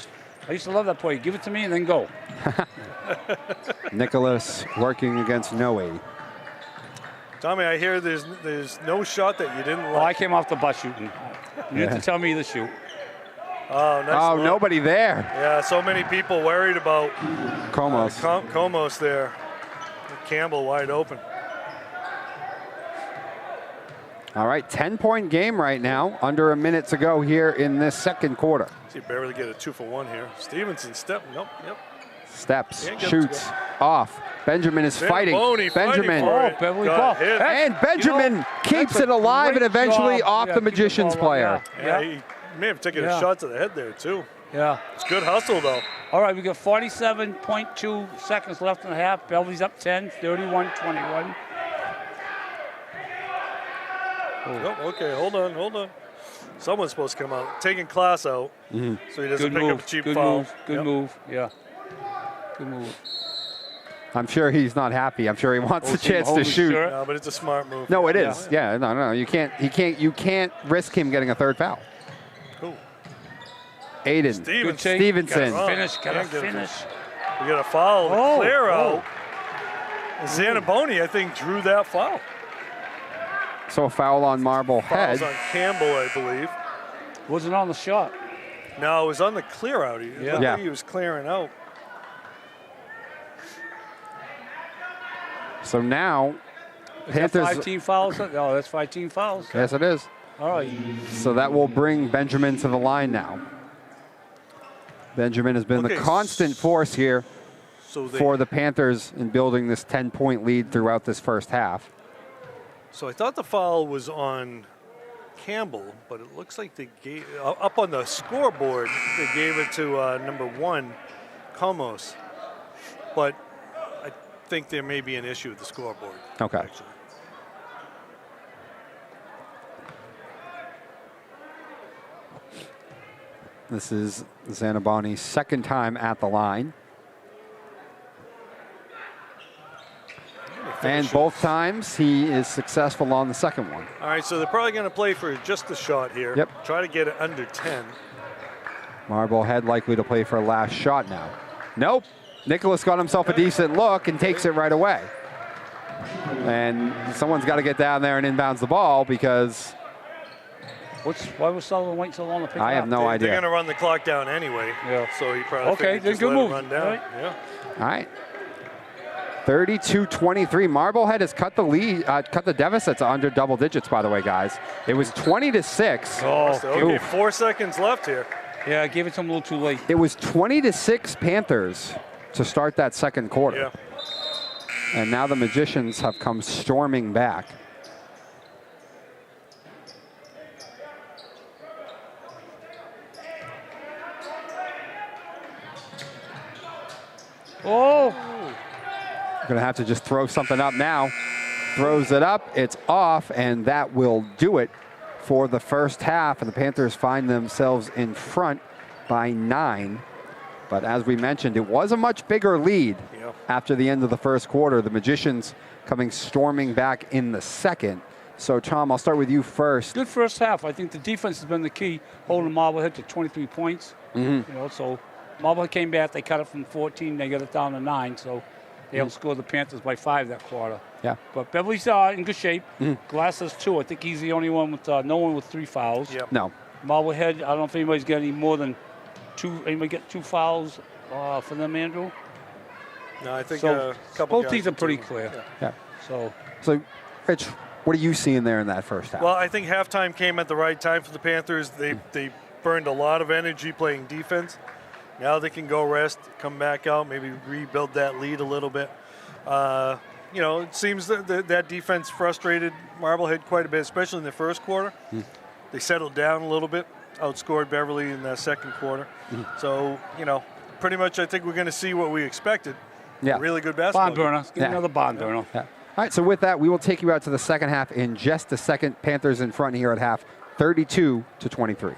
I used to love that play. Give it to me and then go. Nicholas working against Noe. Tommy, I hear there's no shot that you didn't like. Oh, I came off the bus shooting. You have to tell me to shoot. Oh, nice look. Nobody there. Yeah, so many people worried about Komos. Komos there. Campbell wide open. All right, 10-point game right now. Under a minute to go here in this second quarter. See Beverly get a 2-for-1 here. Stevenson stepping. Nope. Yep. Steps, shoots, off. Benjamin is fighting. Benjamin. Beverly ball. And Benjamin keeps it alive and eventually off the Magician's player. Yeah, he may have taken a shot to the head there, too. Yeah. It's good hustle, though. All right, we got 47.2 seconds left in the half. Beverly's up 10, 31-21. Oh, okay, hold on. Someone's supposed to come out. Taking class out, so he doesn't pick up a cheap foul. Good move, yeah. Good move. I'm sure he's not happy. I'm sure he wants the chance to shoot. No, but it's a smart move. No, it is. Yeah, no. You can't risk him getting a third foul. Cool. Aiden Stevenson. Gotta finish. We got a foul, Oh, clear oh. out. Zanaboni, I think, drew that foul. So a foul on Marblehead. Fouls on Campbell, I believe. Wasn't on the shot. No, it was on the clear out. He was clearing out. So now, Is Panthers. that 5 team fouls? Oh, that's 5 team fouls. Yes, it is. All right. So that will bring Benjamin to the line now. Benjamin has been the constant force here for the Panthers in building this 10-point lead throughout this first half. So I thought the foul was on Campbell, but it looks like they gave up on the scoreboard. They gave it to number 1, Comos. But I think there may be an issue with the scoreboard. Okay. Actually. This is Zanaboni's second time at the line. And both times he is successful on the second one. All right, so they're probably going to play for just a shot here. Yep. Try to get it under 10. Marblehead likely to play for a last shot now. Nope. Nicholas got himself a decent look and takes it right away. And someone's got to get down there and inbounds the ball because Why was Sullivan waiting so long to pick it up? I have no idea. They're going to run the clock down anyway. Yeah. So he probably Okay, just good let move. it run down. All right. Yeah. All right. 32-23. Marblehead has cut the lead, cut the deficit to under double digits, by the way, guys. It was 20-6. Oh, Okay, 4 seconds left here. yeah, I gave it to him a little too late. It was 20-6 Panthers to start that second quarter. Yeah. And now the Magicians have come storming back. Oh, Gonna have to just throw something up now. Throws it up, it's off, and that will do it for the first half. And the Panthers find themselves in front by 9. But as we mentioned, it was a much bigger lead after the end of the first quarter. The Magicians coming storming back in the second. So, Tom, I'll start with you first. good first half. I think the defense has been the key, holding Marblehead to 23 points. You know, so Marblehead came back. They cut it from 14. They got it down to 9. So they outscored the Panthers by 5 that quarter. Yeah. But Beverly's in good shape. Glass has 2. I think he's the only one with no one with 3 fouls. Yep. No. Marblehead, I don't know if anybody's got any more than 2. Anybody get 2 fouls for them, Andrew? No, I think So a couple both guys teams are with pretty 2. clear. Yeah. So Rich, what are you seeing there in that first half? Well, I think halftime came at the right time for the Panthers. They burned a lot of energy playing defense. Now they can go rest, come back out, maybe rebuild that lead a little bit. You know, it seems that defense frustrated Marblehead quite a bit, especially in the first quarter. They settled down a little bit, outscored Beverly in the second quarter. So, you know, pretty much I think we're going to see what we expected. Yeah. Really good basketball. barn burner. Give me Yeah. another barn burner. Yeah. All right, so with that, we will take you out to the second half in just a second. Panthers in front here at half, 32-23.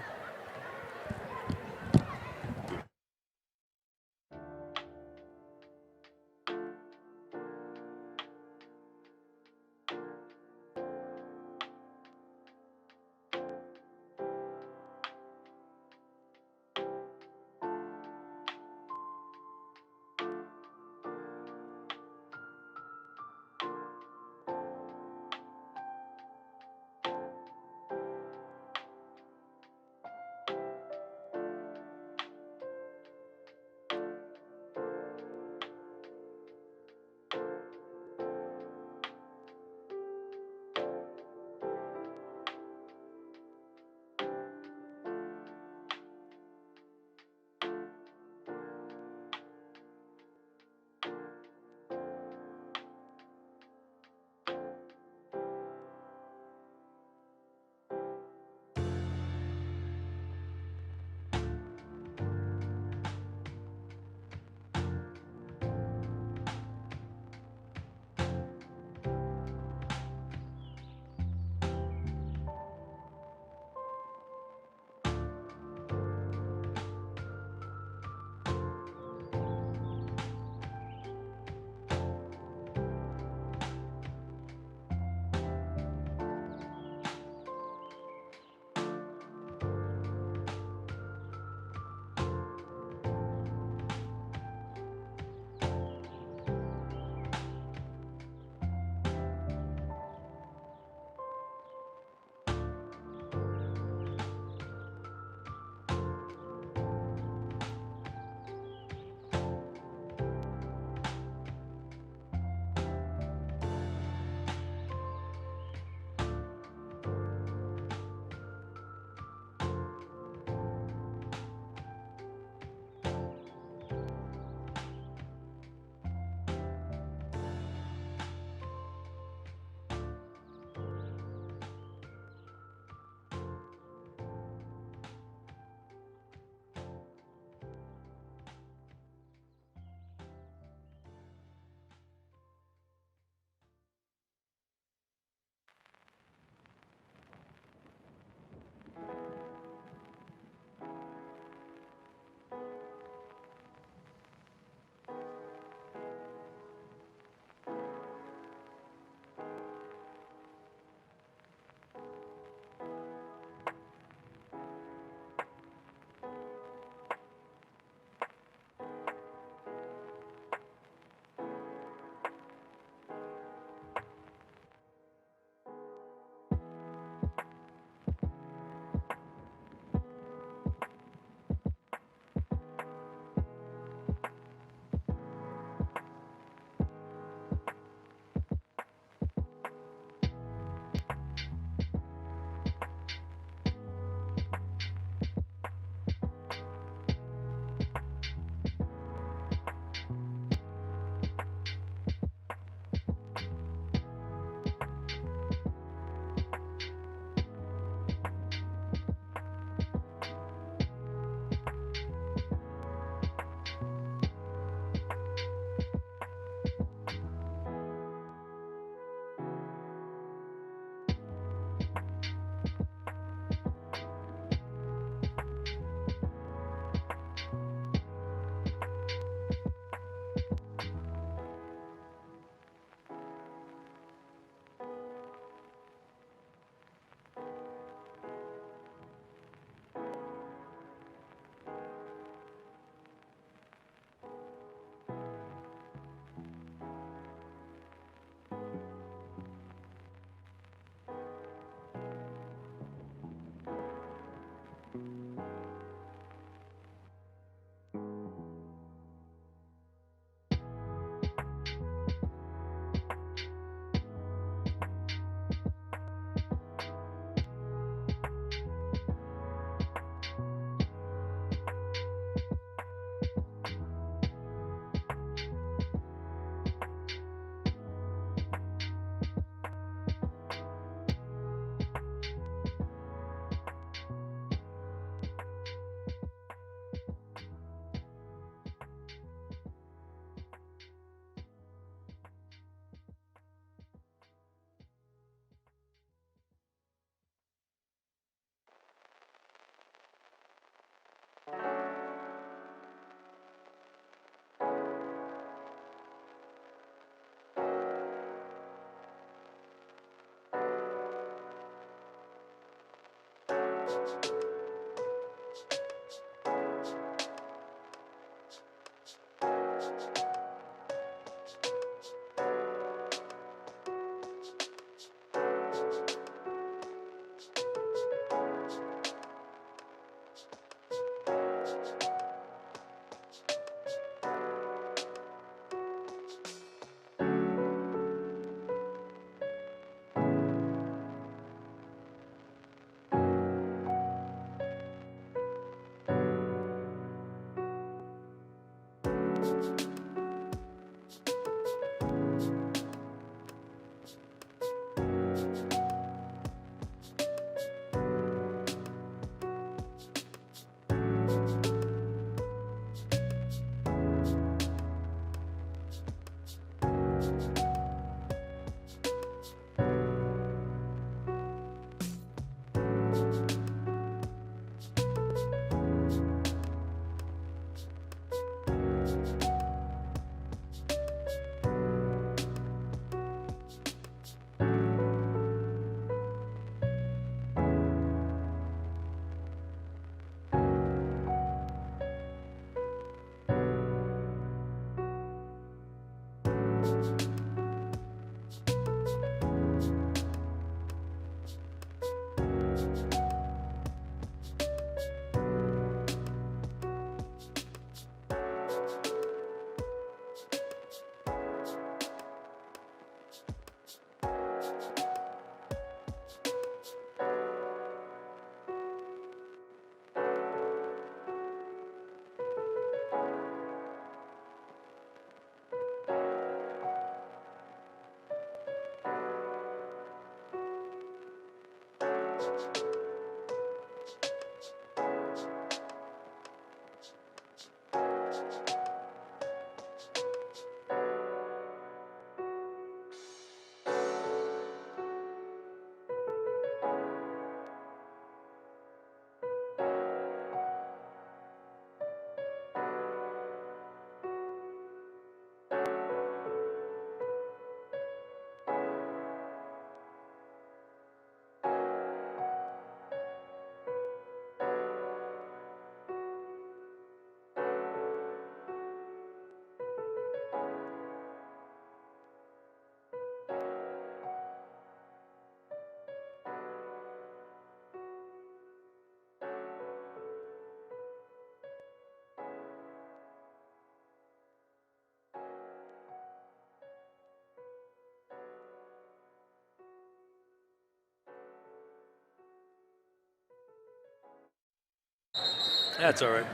That's all right.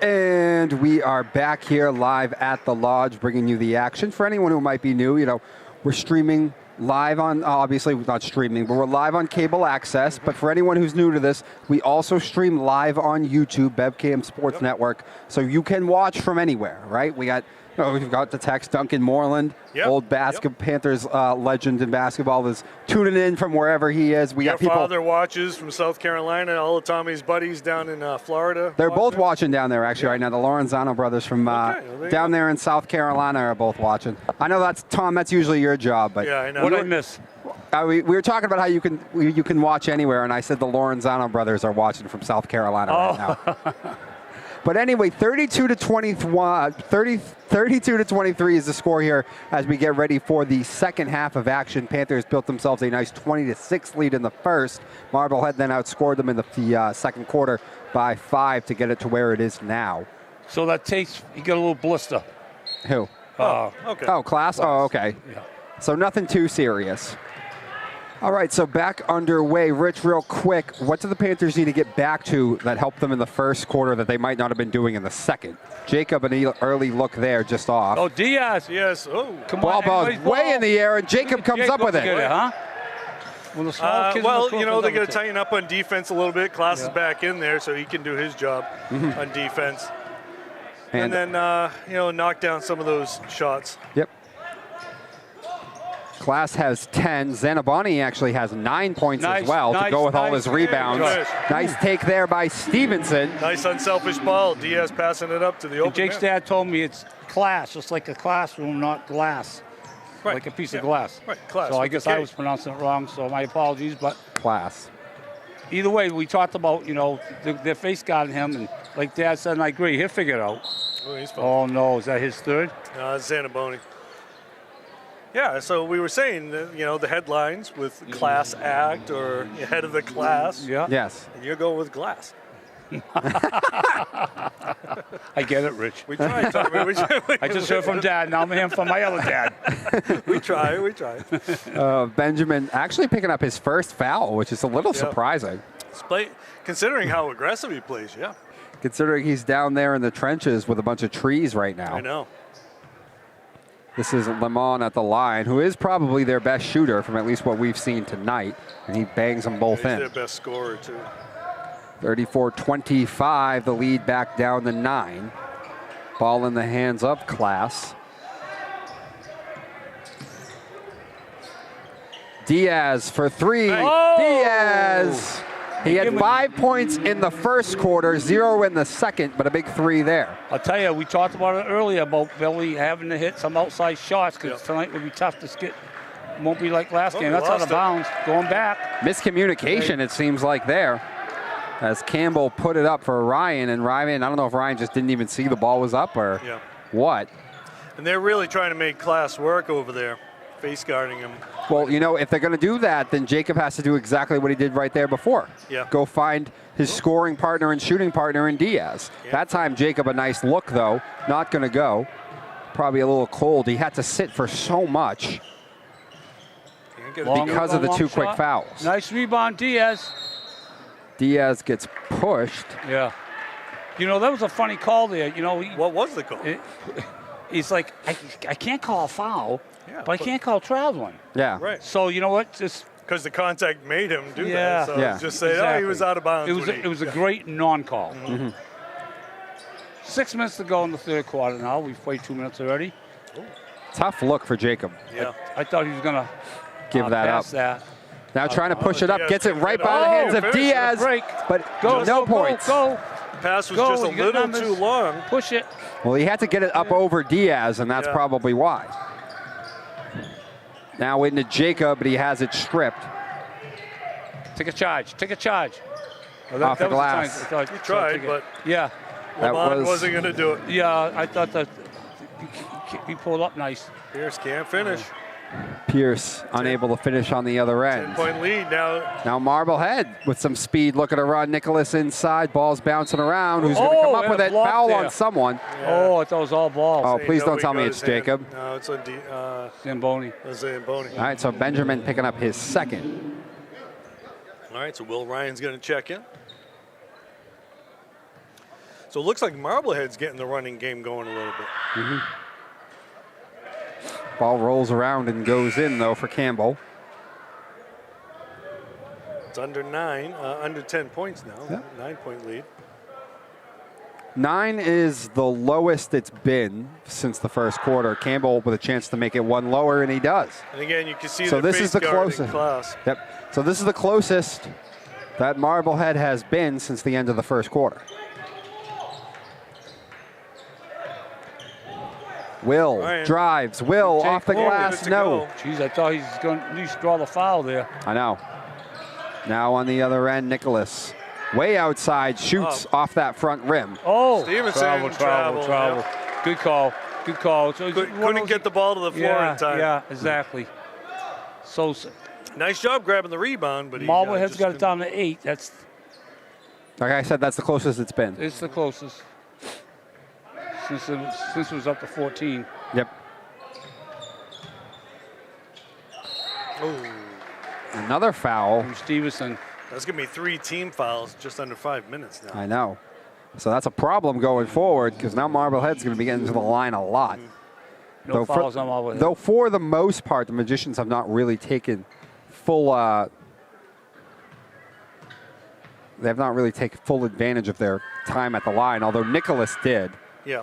And we are back here live at the Lodge, bringing you the action. For anyone who might be new, we're streaming live on, obviously not streaming, but we're live on cable access. But for anyone who's new to this, we also stream live on YouTube, BevCam Sports Network, so you can watch from anywhere, right? We've got the text Duncan Moreland, old Panthers legend in basketball, is tuning in from wherever he is. We got people. Father watches from South Carolina. All of Tommy's buddies down in Florida. They're both watching down there actually right now. The Lorenzano brothers from down there in South Carolina are both watching. I know that's Tom. That's usually your job, but yeah, I know. What did I miss? We were talking about how you can watch anywhere, and I said the Lorenzano brothers are watching from South Carolina right now. But anyway, 32 to 23 is the score here as we get ready for the second half of action. Panthers built themselves a nice 20-6 lead in the first. Marblehead then outscored them in the second quarter by 5 to get it to where it is now. So that takes, you got a little blister. Who? Okay. Oh, Class? Oh, okay. Yeah. So nothing too serious. All right, so back underway. Rich, real quick, what do the Panthers need to get back to that helped them in the first quarter that they might not have been doing in the second? Jacob, an early look there, just off. Oh, Diaz. Yes. Oh. Come Ball on. Ball's way in the air, and Jacob comes up with it. Huh? Well, the small kids they're going to tighten up on defense a little bit. Class is back in there, so he can do his job on defense. And then, knock down some of those shots. Yep. Class has 10. Zanabani actually has 9 points as well to go with all his rebounds. Nice take there by Stevenson. Nice unselfish ball. Diaz passing it up to the open. Jake's dad told me it's class, just like a classroom, not glass. Right. Like a piece of glass. Right, class. So I guess I was pronouncing it wrong, so my apologies. But Class. Either way, we talked about, their face guarding him, and like Dad said, and I agree, he'll figure it out. Oh, he's fine. Oh, no, is that his third? No, it's Zanaboni. Yeah, so we were saying, the headlines with class act or head of the class. Yeah. Yes. And you're going with glass. I get it, Rich. We tried, Tommy. I just heard from Dad. Now I'm hearing from my other dad. We try. Benjamin actually picking up his first foul, which is a little surprising. Considering how aggressive he plays, yeah. Considering he's down there in the trenches with a bunch of trees right now. I know. This is Lemon at the line, who is probably their best shooter from at least what we've seen tonight, and he bangs them both in. He's their best scorer, too. 34-25, the lead back down to 9. Ball in the hands of Class. Diaz for 3. Oh! Diaz! He had 5 points in the first quarter, 0 in the second, but a big 3 there. I'll tell you, we talked about it earlier about Beverly having to hit some outside shots because tonight would be tough to skip. Won't be like last game. That's out of bounds. Going back. Miscommunication, it seems like there. As Campbell put it up for Ryan, and Ryan, I don't know if Ryan just didn't even see the ball was up or what. And they're really trying to make Class work over there, face guarding him. Well, you know, if they're going to do that, then Jacob has to do exactly what he did right there before. Yeah. Go find his scoring partner and shooting partner in Diaz. That time, Jacob, a nice look, though. Not going to go. Probably a little cold. He had to sit for so much because of the 2 quick fouls. Nice rebound, Diaz. Diaz gets pushed. Yeah. You know, that was a funny call there. You know, what was the call? He's like, I can't call a foul, but I can't call traveling. Yeah. Right. So, you know what? Just because the contact made him do that. So just say, oh, he was out of bounds. It was a great non-call. 6 minutes to go in the third quarter now. We've played 2 minutes already. Tough look for Jacob. Yeah. I thought he was going to give that up. That. Now trying to push it up, gets it right by the hands of Diaz, but no points. Go. Pass was just a little too long. Push it. Well, he had to get it up over Diaz, and that's probably why. Now into Jacob, but he has it stripped. Take a charge. Take a charge. Well, off the glass. He tried, but Lemon wasn't going to do it. Yeah, I thought that he pulled up nice. Pierce can't finish. Pierce unable to finish on the other end. 10-point lead now. Now Marblehead with some speed looking to run. Nicholas inside. Ball's bouncing around. Who's going to come up with it? Foul on someone. Oh, I thought it was all balls. Oh, please don't tell me it's Jacob. No, it's on Zamboni. Zamboni. All right, so Benjamin picking up his second. All right, so Will Ryan's going to check in. So it looks like Marblehead's getting the running game going a little bit. Ball rolls around and goes in, though, for Campbell. It's under 10 points now. 9-point lead. 9 is the lowest it's been since the first quarter. Campbell with a chance to make it one lower, and he does. And again, you can see so this is the closest. closest. Yep. So this is the closest that Marblehead has been since the end of the first quarter. Will drives. Will off the glass. No. Jeez, I thought he's going to at least draw the foul there. I know. Now on the other end, Nicholas. Way outside, shoots off that front rim. Oh, Stevenson travel. Yeah. Good call. Good call. So couldn't get the ball to the floor in time. Yeah, exactly. So nice job grabbing the rebound, but Marblehead's got it down to 8. That's like I said. That's the closest it's been. It's the closest since it was up to 14. Yep. Oh. Another foul. From Stevenson. That's going to be 3 team fouls just under 5 minutes now. I know. So that's a problem going forward because now Marblehead's going to be getting to the line a lot. No fouls on Marblehead. Though for the most part, the Magicians have not really taken full they have not really taken full advantage of their time at the line, although Nicholas did. Yeah.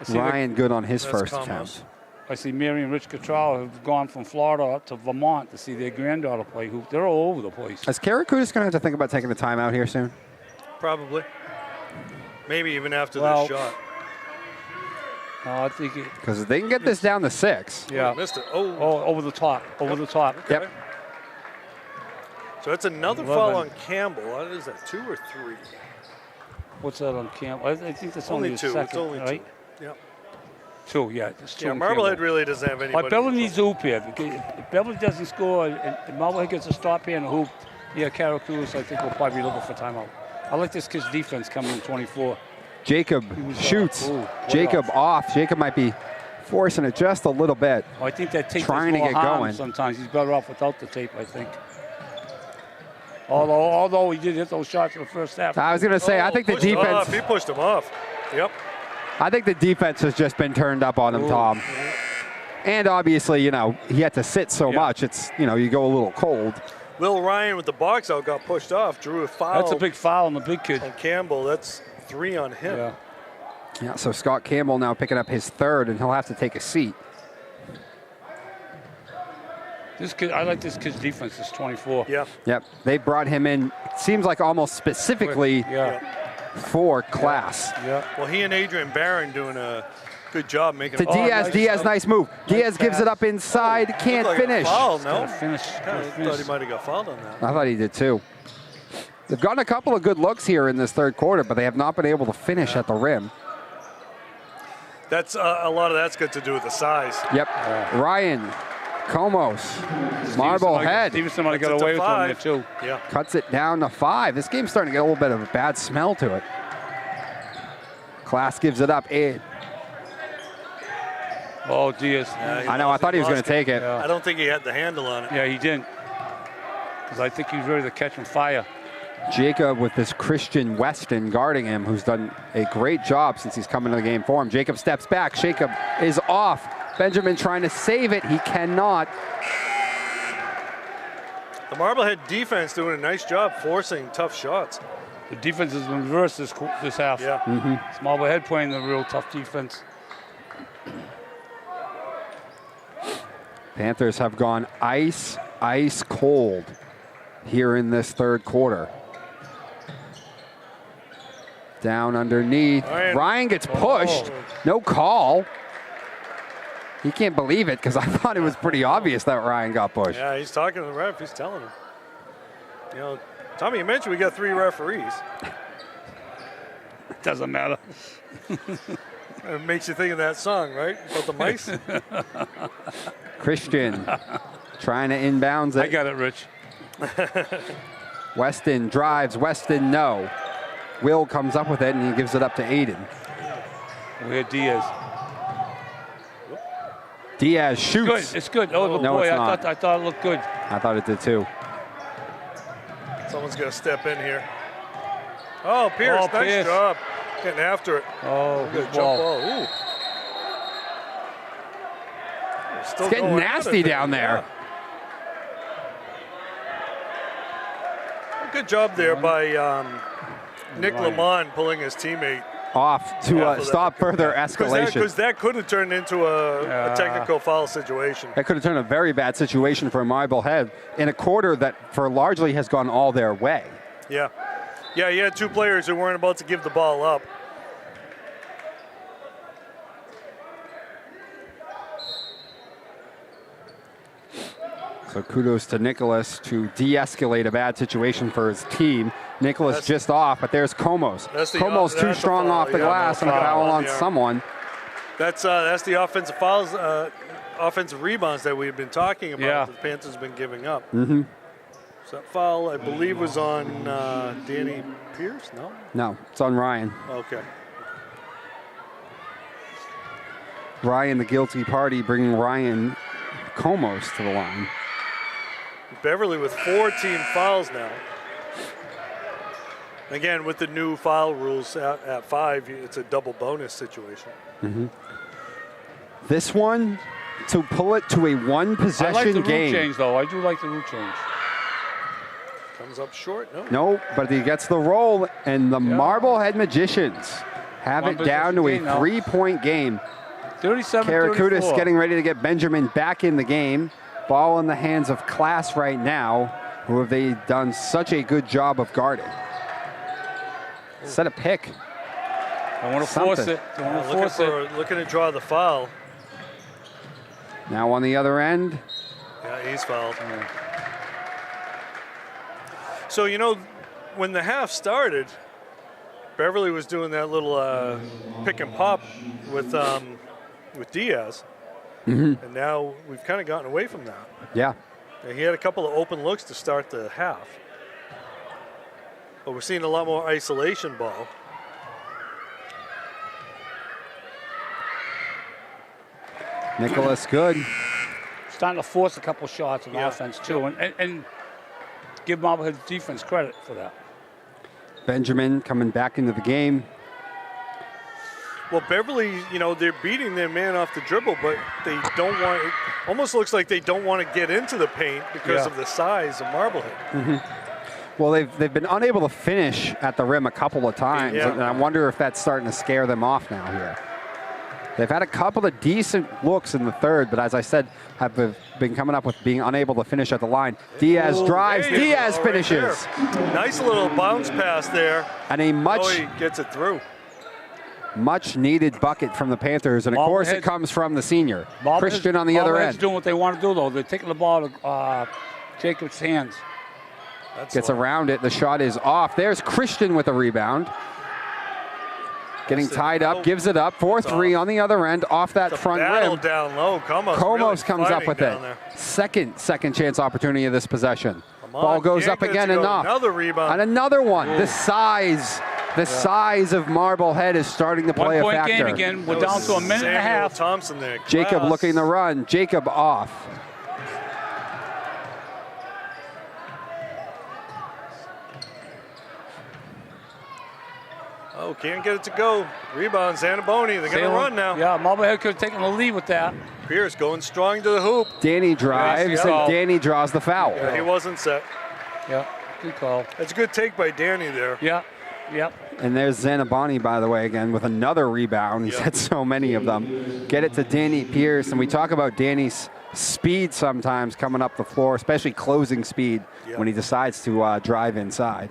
Ryan good on his first attempt. I see Mary and Rich Cottrell have gone from Florida up to Vermont to see their granddaughter play. They're all over the place. Is Karakutis going to have to think about taking a timeout here soon? Probably. Maybe even after this shot. I think because they can get this down to 6. Yeah. Missed it. Oh, over the top. Over the top. Okay. Yep. So that's another foul on Campbell. What is that, 2 or 3? What's that on Campbell? I think that's only 2. Second, it's only right? 2. Yep. 2, yeah. It's 2. Yeah, Marblehead really doesn't have anybody. But Beverly needs hoop here. If Beverly doesn't score and Marblehead gets a stop here and a hoop, Karakutis, I think, will probably be looking for timeout. I like this kid's defense coming in 24. Jacob shoots. Jacob off. Jacob might be forcing it just a little bit. Oh, I think that tape trying to get going. Sometimes he's better off without the tape, I think. Although he did hit those shots in the first half. I was going to say, I think the defense. He pushed him off. Yep. I think the defense has just been turned up on him, Tom. And obviously, you know, he had to sit so much. It's, you know, you go a little cold. Will Ryan with the box out got pushed off, drew a foul. That's a big foul on the big kid. On Campbell, that's 3 on him. Yeah, so Scott Campbell now picking up his 3rd, and he'll have to take a seat. This kid, I like this kid's defense. This 24. Yeah. Yep. They brought him in, it seems like almost specifically for class. Yeah. Well, he and Adrian Barron doing a good job making To Diaz, Diaz, nice move. Diaz gives it up inside, can't finish. Like a foul, no? Finish. I thought he might have got fouled on that. I thought he did too. They've gotten a couple of good looks here in this 3rd quarter, but they have not been able to finish at the rim. That's a lot of that's got to do with the size. Yep. Ryan, Comos, Marblehead. Stevenson might have got away with one there too. Yeah. Cuts it down to 5. This game's starting to get a little bit of a bad smell to it. Class gives it up. Oh, Diaz. I know, I thought he was going to take it. I don't think he had the handle on it. Yeah, he didn't. Because I think he was ready to catch him fire. Jacob with this Christian Weston guarding him, who's done a great job since he's come into the game for him. Jacob steps back. Jacob is off. Benjamin trying to save it. He cannot. The Marblehead defense doing a nice job forcing tough shots. The defense has been reversed this half. Yeah. It's Marblehead playing the real tough defense. Panthers have gone ice cold here in this 3rd quarter. Down underneath. Ryan gets pushed. No call. He can't believe it because I thought it was pretty obvious that Ryan got pushed. Yeah, he's talking to the ref. He's telling him. You know, Tommy, you mentioned we got 3 referees. Doesn't matter. It makes you think of that song, right? About the mice. Christian trying to inbounds it. I got it, Rich. Weston drives. Weston, no. Will comes up with it, and he gives it up to Aiden. We had Diaz. Diaz shoots. Good. It's good. Oh, no, boy, it's not. I thought it looked good. I thought it did too. Someone's going to step in here. Oh, Pierce, nice job. Getting after it. Oh, good jump ball. Ooh. It's getting nasty down there. Good job there by Nick Lamont pulling his teammate off to stop further escalation. Because that could have turned into a technical foul situation. That could have turned a very bad situation for Marblehead in a quarter that for largely has gone all their way. Yeah. Yeah, you had 2 players who weren't about to give the ball up. So kudos to Nicholas to de-escalate a bad situation for his team. Nicholas just off, but there's Comos. Comos too strong off the glass and foul on someone. That's the offensive fouls, offensive rebounds that we've been talking about. The Panthers have been giving up. So that foul, I believe, was on Danny Pierce. No. No, it's on Ryan. Okay. Ryan, the guilty party, bringing Ryan Comos to the line. Beverly with 4 team fouls now. Again, with the new foul rules at 5, it's a double bonus situation. This one, to pull it to a one-possession game. I like the rule change, though. I do like the rule change. Comes up short, no? No, but he gets the roll, and the Marblehead Magicians have it down to a 3-point game. 37-34. Karakoutis getting ready to get Benjamin back in the game. Ball in the hands of Class right now, who have they done such a good job of guarding. Set a pick. I want to force it. I want to force it. Looking to draw the foul. Now on the other end. Yeah, he's fouled. So, you know, when the half started, Beverly was doing that little pick and pop with Diaz. And now we've kind of gotten away from that. Yeah. And he had a couple of open looks to start the half. But we're seeing a lot more isolation ball. Nicholas good. Starting to force a couple shots on offense, too. And give Marblehead defense credit for that. Benjamin coming back into the game. Well, Beverly, you know, they're beating their man off the dribble, but they don't want. It almost looks like they don't want to get into the paint because of the size of Marblehead. Well, they've been unable to finish at the rim a couple of times, and I wonder if that's starting to scare them off now here. They've had a couple of decent looks in the third, but as I said, have been coming up with being unable to finish at the line. Diaz drives, Diaz finishes. Right, nice little bounce pass there. And he gets it through. Much needed bucket from the Panthers, and of course it comes from the senior. Christian on the other end. Doing what they want to do, though. They're taking the ball to Jacob's hands. Gets around it. The shot is off. There's Christian with a rebound. Getting tied up, gives it up. 4-3 on the other end, off that front rim. Down low. Komos comes up with it. Second chance opportunity of this possession. Ball goes up again, enough. Another rebound. And another one. The size of Marblehead is starting to play a factor. 1 point game again. We're down to a minute and a half. Thompson there. Jacob looking to run. Jacob off. Oh, can't get it to go. Rebound, Zanaboni. They're going to run now. Yeah, Marblehead could have taken the lead with that. Pierce going strong to the hoop. Danny drives, and Danny draws the foul. Yeah, he wasn't set. Yeah, good call. That's a good take by Danny there. Yeah, yep. And there's Zanaboni, by the way, again, with another rebound. He's had so many of them. Get it to Danny Pierce, and we talk about Danny's speed sometimes coming up the floor, especially closing speed when he decides to drive inside.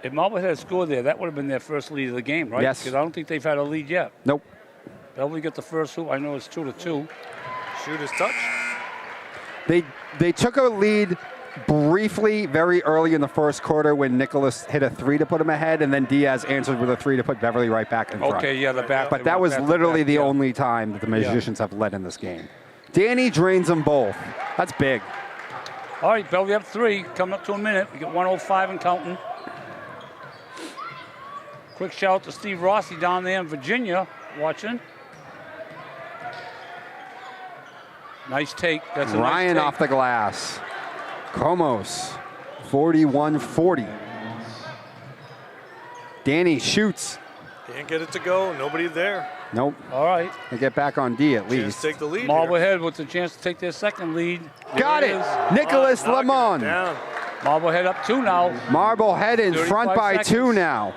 If Marblehead had scored there, that would have been their first lead of the game, right? Yes. Because I don't think they've had a lead yet. Nope. Beverly got the first hoop. I know it's 2-2. Shooter's touch. They took a lead briefly very early in the first quarter when Nicholas hit a 3 to put him ahead, and then Diaz answered with a 3 to put Beverly right back in front. Okay, yeah, the back. But that was literally the only time that the Magicians have led in this game. Danny drains them both. That's big. All right, Beverly up 3, coming up to a minute. We got 1:05 and counting. Quick shout out to Steve Rossi down there in Virginia watching. Nice take. That's a Ryan nice take. off the glass. Komos, 41-40. Danny shoots. Can't get it to go. Nobody there. Nope. All right. They get back on D at least. Take the lead. Marblehead with the chance to take their second lead. Got it. Nicholas Lemon. Marblehead up 2 now. Marblehead in front by 2 now.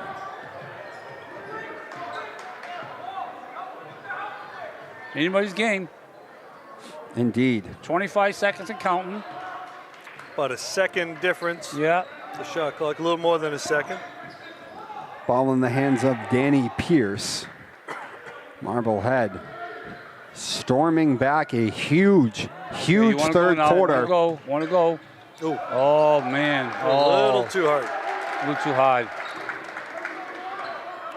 Anybody's game. Indeed. 25 seconds and counting. About a second difference. Yeah. The shot clock, a little more than a second. Ball in the hands of Danny Pierce. Marblehead storming back a huge third quarter. Want to go. Ooh. Oh, man. A little too hard. A little too hard.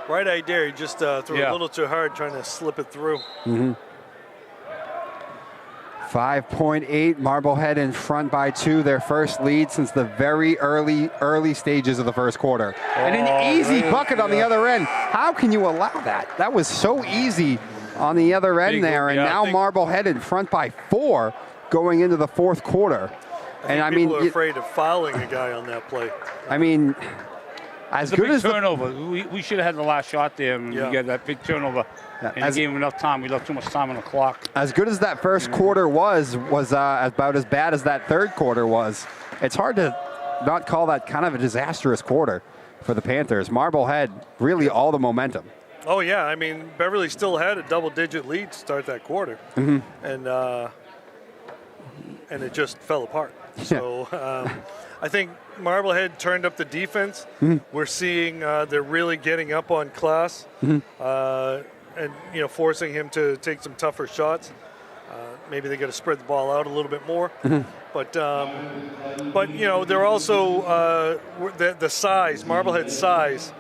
Right idea. He just threw a little too hard trying to slip it through. 5.8, Marblehead in front by 2, their first lead since the very early stages of the first quarter. And an easy bucket on the other end. How can you allow that? That was so easy on the other end there, and now Marblehead in front by 4 going into the fourth quarter. I mean, people are afraid of fouling a guy on that play. I mean, as good as turnover. We should have had the last shot there, and we got that big turnover. And he gave him enough time. We left too much time on the clock. As good as that first quarter was about as bad as that third quarter was. It's hard to not call that kind of a disastrous quarter for the Panthers. Marblehead, really all the momentum. Oh, yeah. I mean, Beverly still had a double-digit lead to start that quarter. And it just fell apart. So I think Marblehead turned up the defense. We're seeing they're really getting up on Class. And forcing him to take some tougher shots. Maybe they got to spread the ball out a little bit more. But they're also the size, Marblehead's size.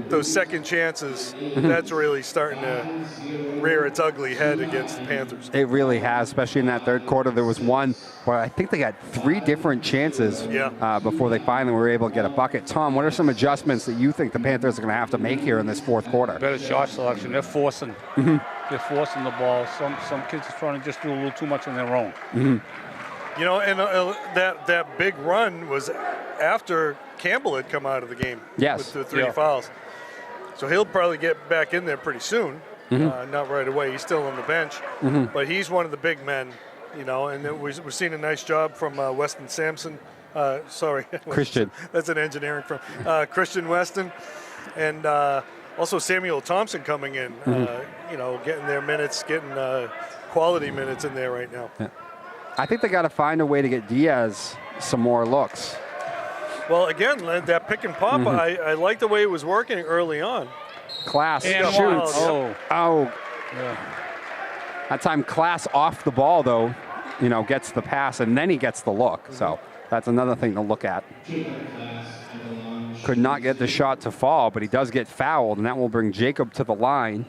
Those second chances, that's really starting to rear its ugly head against the Panthers. It really has, especially in that third quarter. There was one where I think they got 3 different chances before they finally were able to get a bucket. Tom, what are some adjustments that you think the Panthers are going to have to make here in this fourth quarter? Better shot selection. They're forcing. They're forcing the ball. Some kids are trying to just do a little too much on their own. And that big run was after Campbell had come out of the game Yes. with the 3 fouls. So he'll probably get back in there pretty soon. Not right away. He's still on the bench. But he's one of the big men, you know, and we're seeing a nice job from Weston Sampson. Sorry. Christian. That's an engineering firm. Christian Weston. And also Samuel Thompson coming in, you know, getting their minutes, getting quality minutes in there right now. Yeah. I think they got to find a way to get Diaz some more looks. Well, again, that pick and pop, I like the way it was working early on. Class And shoots. wow. Yeah. That time Class off the ball, though, you know, gets the pass, and then he gets the look. So that's another thing to look at. Could not get the shot to fall, but he does get fouled, and that will bring Jacob to the line,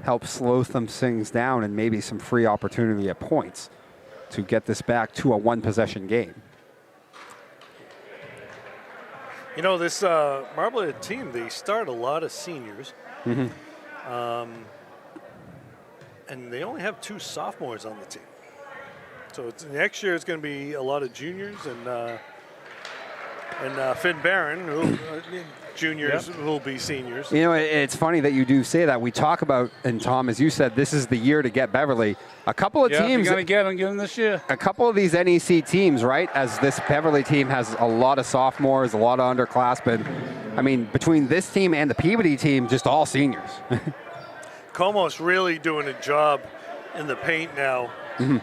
help slow some things down, and maybe some free opportunity at points to get this back to a one-possession game. You know, this Marblehead team, they start a lot of seniors. And they only have 2 sophomores on the team. So next year it's going to be a lot of juniors and Finn Barron, who juniors will be seniors. You know, it's funny that you do say that. We talk about, and Tom, as you said, this is the year to get Beverly. A couple of teams. You're going to get them this year. A couple of these NEC teams, right, as this Beverly team has a lot of sophomores, a lot of underclassmen. I mean, between this team and the Peabody team, just all seniors. Como's really doing a job in the paint now.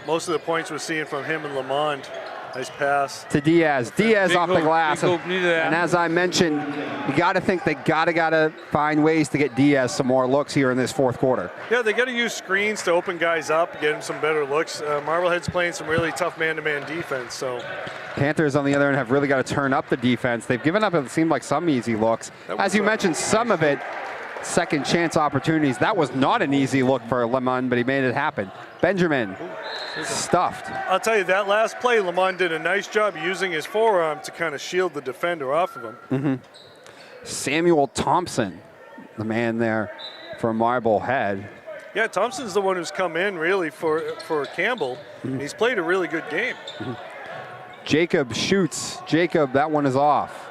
Most of the points we're seeing from him and Lamond. Nice pass. To Diaz. Diaz off the glass. And as I mentioned, you got to think they got to find ways to get Diaz some more looks here in this fourth quarter. Yeah, they got to use screens to open guys up, get them some better looks. Marblehead's playing some really tough man-to-man defense. So Panthers, on the other end, have really got to turn up the defense. They've given up, it seemed like, some easy looks. As you mentioned, some of it, second chance opportunities. That was not an easy look for Lemon, but he made it happen. Benjamin. Stuffed. I'll tell you, that last play, Lamont did a nice job using his forearm to kind of shield the defender off of him. Samuel Thompson, the man there for Marblehead. Yeah, Thompson's the one who's come in really for Campbell. And he's played a really good game. Jacob shoots. Jacob, that one is off.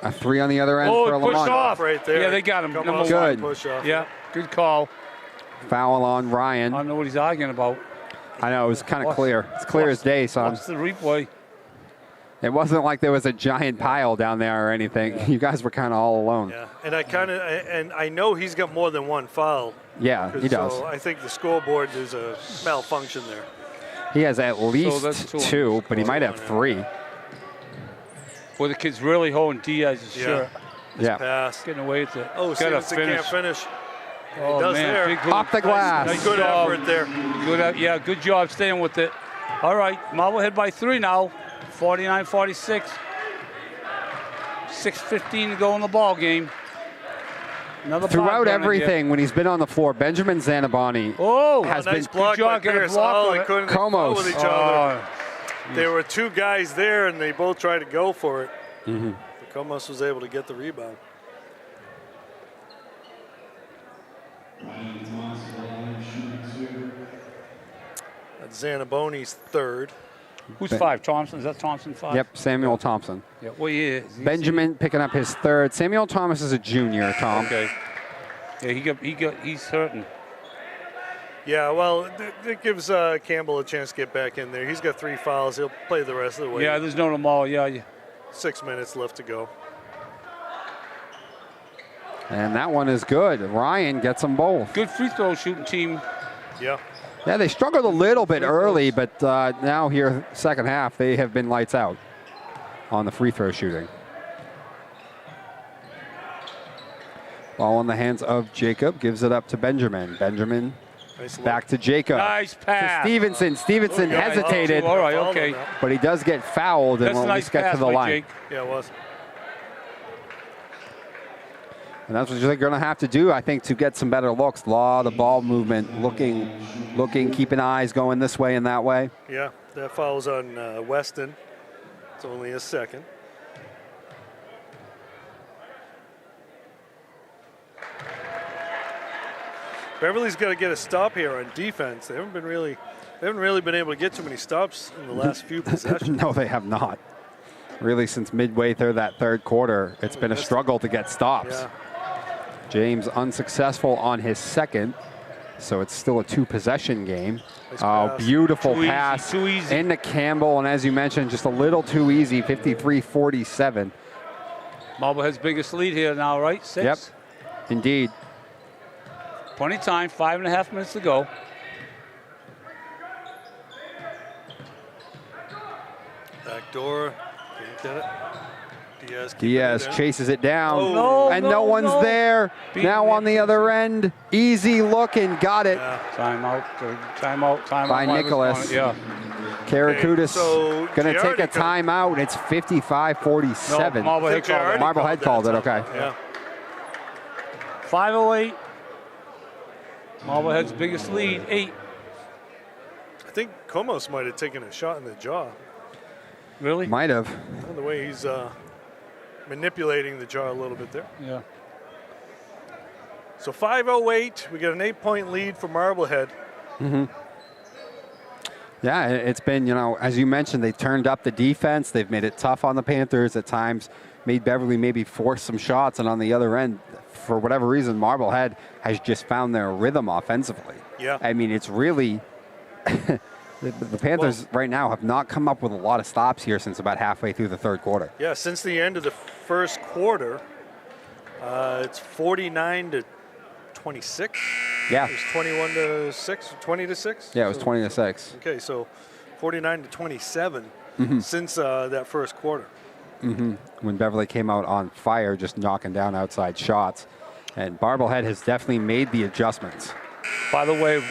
A 3 on the other end for Lamont. Pushed off right there. Yeah, they got him. Number good. Push off. Yeah, good call. Foul on Ryan. I don't know what he's arguing about. I know, it was kind of clear. It's clear as day, son. What's the replay? It wasn't like there was a giant pile down there or anything. Yeah. You guys were kind of all alone. Yeah, and I know he's got more than one foul. Yeah, he does. So I think the scoreboard, there's a malfunction there. He has at least 2, but he might have 3. Boy, the kid's really holding Diaz's shirt. Yeah. Pass. Getting away with it. Oh, Stevenson can't finish. Oh, he does man. there. Big hoop. Off the glass. Nice Good job. effort there. Good job staying with it. All right, Marblehead by 3 now. 49-46. 6:15 to go in the ball game. Another throughout everything, when he's been on the floor, Benjamin Zanabani has nice been block by Pierce. They couldn't Comos. with each other. There were 2 guys there, and they both tried to go for it. But Comos was able to get the rebound. That's Zanaboni's 3rd. Who's 5? Thompson? Is that Thompson 5? Yep, Samuel Thompson. Yeah, well, he is. Benjamin picking up his 3rd. Samuel Thomas is a junior, Tom. Okay. Yeah, he's hurting. Yeah, well, it gives Campbell a chance to get back in there. He's got 3 fouls. He'll play the rest of the way. Yeah, there's no tomorrow. Yeah. 6 minutes left to go. And that one is good. Ryan gets them both. Good free throw shooting team. Yeah. Yeah, they struggled a little bit early, but now here, second half, they have been lights out on the free throw shooting. Ball in the hands of Jacob, gives it up to Benjamin. Benjamin back to Jacob. Nice pass. To Stevenson. Stevenson hesitated. All right, okay. But he does get fouled and will at least get to the line. Jake. Yeah, it was. And that's what you're going to have to do, I think, to get some better looks. A lot of ball movement, looking, keeping eyes going this way and that way. Yeah, that foul's on Weston. It's only his 2nd. Beverly's got to get a stop here on defense. They haven't really been able to get too many stops in the last few possessions. No, they have not. Really, since midway through that third quarter, it's been a struggle to get stops. Yeah. James unsuccessful on his second, so it's still a 2-possession game. Nice Beautiful Too pass easy, too easy. into Campbell, and as you mentioned, just a little too easy, 53-47. Marblehead's biggest lead here now, right? 6? Yep, indeed. Plenty of time, 5.5 minutes to go. Back door. Can't get it. Diaz chases it down, Oh, no one's there. Beat Now me. on the other end, easy look and got it. Yeah. Timeout. By Nicholas. Yeah. Karakutis so going to take a Giardi could- timeout. It's 55-47. No, Marblehead called it. Marblehead called it, okay. Yeah. 5:08. Marblehead's biggest lead, 8. I think Komos might have taken a shot in the jaw. Really? Might have. The way he's manipulating the jaw a little bit there. Yeah. So 5:08, we got an 8-point lead for Marblehead. Yeah, it's been, you know, as you mentioned, they turned up the defense. They've made it tough on the Panthers at times, made Beverly maybe force some shots. And on the other end, for whatever reason, Marblehead has just found their rhythm offensively. Yeah. I mean, it's really, the Panthers right now have not come up with a lot of stops here since about halfway through the third quarter. Yeah, since the end of the first quarter, it's 49-26. Yeah. It was 21-6, 20-6. Yeah, it was 20-6. Okay, so 49-27 since that first quarter. When Beverly came out on fire, just knocking down outside shots. And Marblehead has definitely made the adjustments. By the way,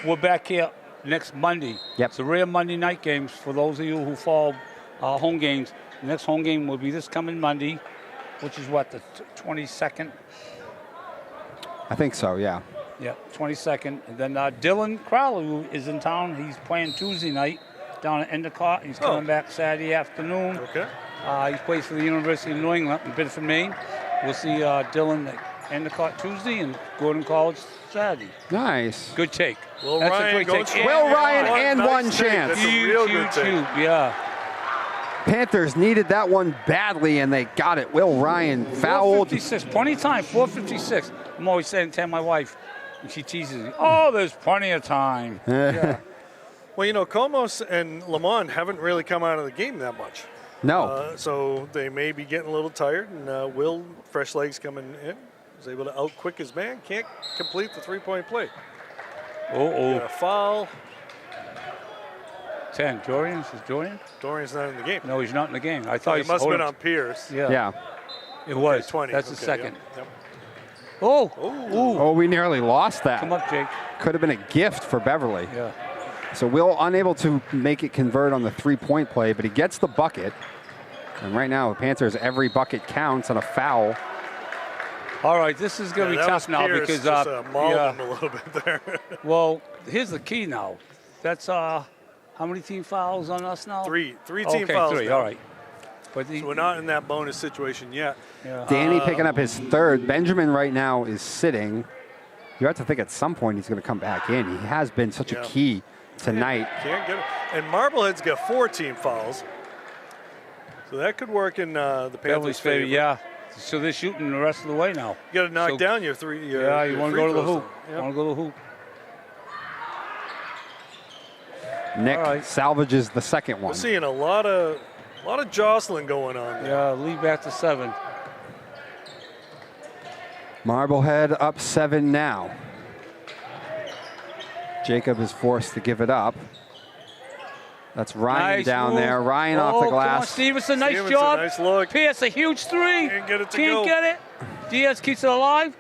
we're back here next Monday. Yep. It's a rare Monday night games for those of you who follow home games. The next home game will be this coming Monday, which is what, the 22nd? I think so, yeah. Yeah, 22nd. And then Dylan Crowley, who is in town, he's playing Tuesday night down at Endicott. He's coming back Saturday afternoon. Okay. He plays for the University of New England in Bedford, Maine. We'll see Dylan at Endicott Tuesday and Gordon College Saturday. Nice. Good take. Will That's Ryan a great goes take. for Will Ryan Nice and one take. chance. That's a real good take. Yeah. Panthers needed that one badly, and they got it. Will Ryan fouled. 4:56, plenty of time, 4:56. I'm always saying to my wife, and she teases me, oh, there's plenty of time. Yeah. Well, you know, Komos and Lamont haven't really come out of the game that much. No. So they may be getting a little tired, and Will, fresh legs coming in, is able to outquick his man. Can't complete the three-point play. Uh-oh. Got a foul. 10. Dorian? Is Dorian? Dorian's not in the game. No, he's not in the game. I thought It must have been on Pierce. Yeah. Yeah. It was. 20. That's the Okay, second. Yep. Oh. Ooh. Oh, we nearly lost that. Come up, Jake. Could have been a gift for Beverly. Yeah. So Will unable to make it convert on the three-point play, but he gets the bucket. And right now, the Panthers, every bucket counts on a foul. All right, this is going to be that tough was now Pierce because just, mauled him a little bit there. well, here's the key now. That's how many team fouls on us now? Three team okay, fouls. three. now. All right. But So we're not in that bonus situation yet. Yeah. Danny picking up his third. Benjamin right now is sitting. You have to think at some point he's going to come back in. He has been such a key tonight. Can't get it. And Marblehead's got 4 team fouls. So that could work in the Panthers' favor. Yeah. So they're shooting the rest of the way now. You got to knock So- down your three. Your, Yeah, you your want to free go to the throws hoop. then. You want to go to the hoop. Nick All right. salvages the second one. We're seeing a lot of jostling going on there. Yeah, lead back to 7. Marblehead up 7 now. Jacob is forced to give it up. That's Ryan Nice down move. there. Ryan off the Come on, glass. Stevenson, nice Stevenson, job. nice look. Pierce, a huge 3. Can't get it to Can't go. get it. Diaz keeps it alive.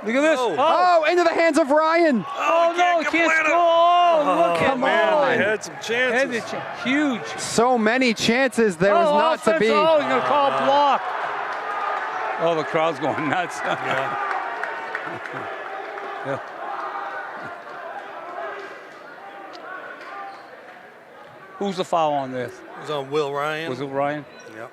Look at this. Oh. Oh, into the hands of Ryan. Oh, no, he can't complete it. score. Oh, look at come Man, on. they had some chances. Huge. So many chances there was not to offense. be. Oh, he's going to call a block. Oh, the crowd's going nuts. Yeah. Yeah. Who's the foul on this? It was on Will Ryan. Was it Ryan? Yep.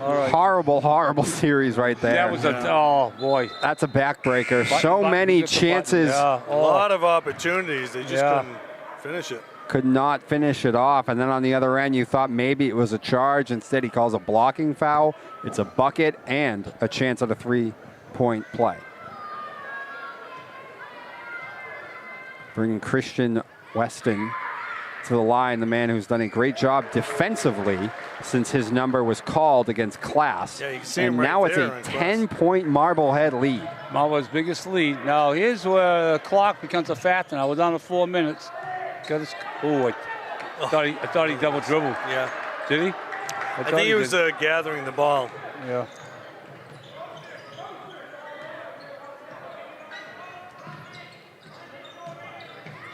All right. Horrible, horrible series right there. That was oh boy. That's a backbreaker. So many chances. Yeah. A lot of opportunities. They just couldn't finish it. Could not finish it off. And then on the other end, you thought maybe it was a charge. Instead, he calls a blocking foul. It's a bucket and a chance at a 3-point play. Bringing Christian Weston to the line, the man who's done a great job defensively since his number was called against Class. Yeah, you can see and him right now it's there a in 10-point Marblehead lead. Marblehead's biggest lead. Now here's where the clock becomes a factor. Now we're down to 4 minutes. Got his, I thought he double dribbled. Yeah. Did he? I think he was gathering the ball. Yeah.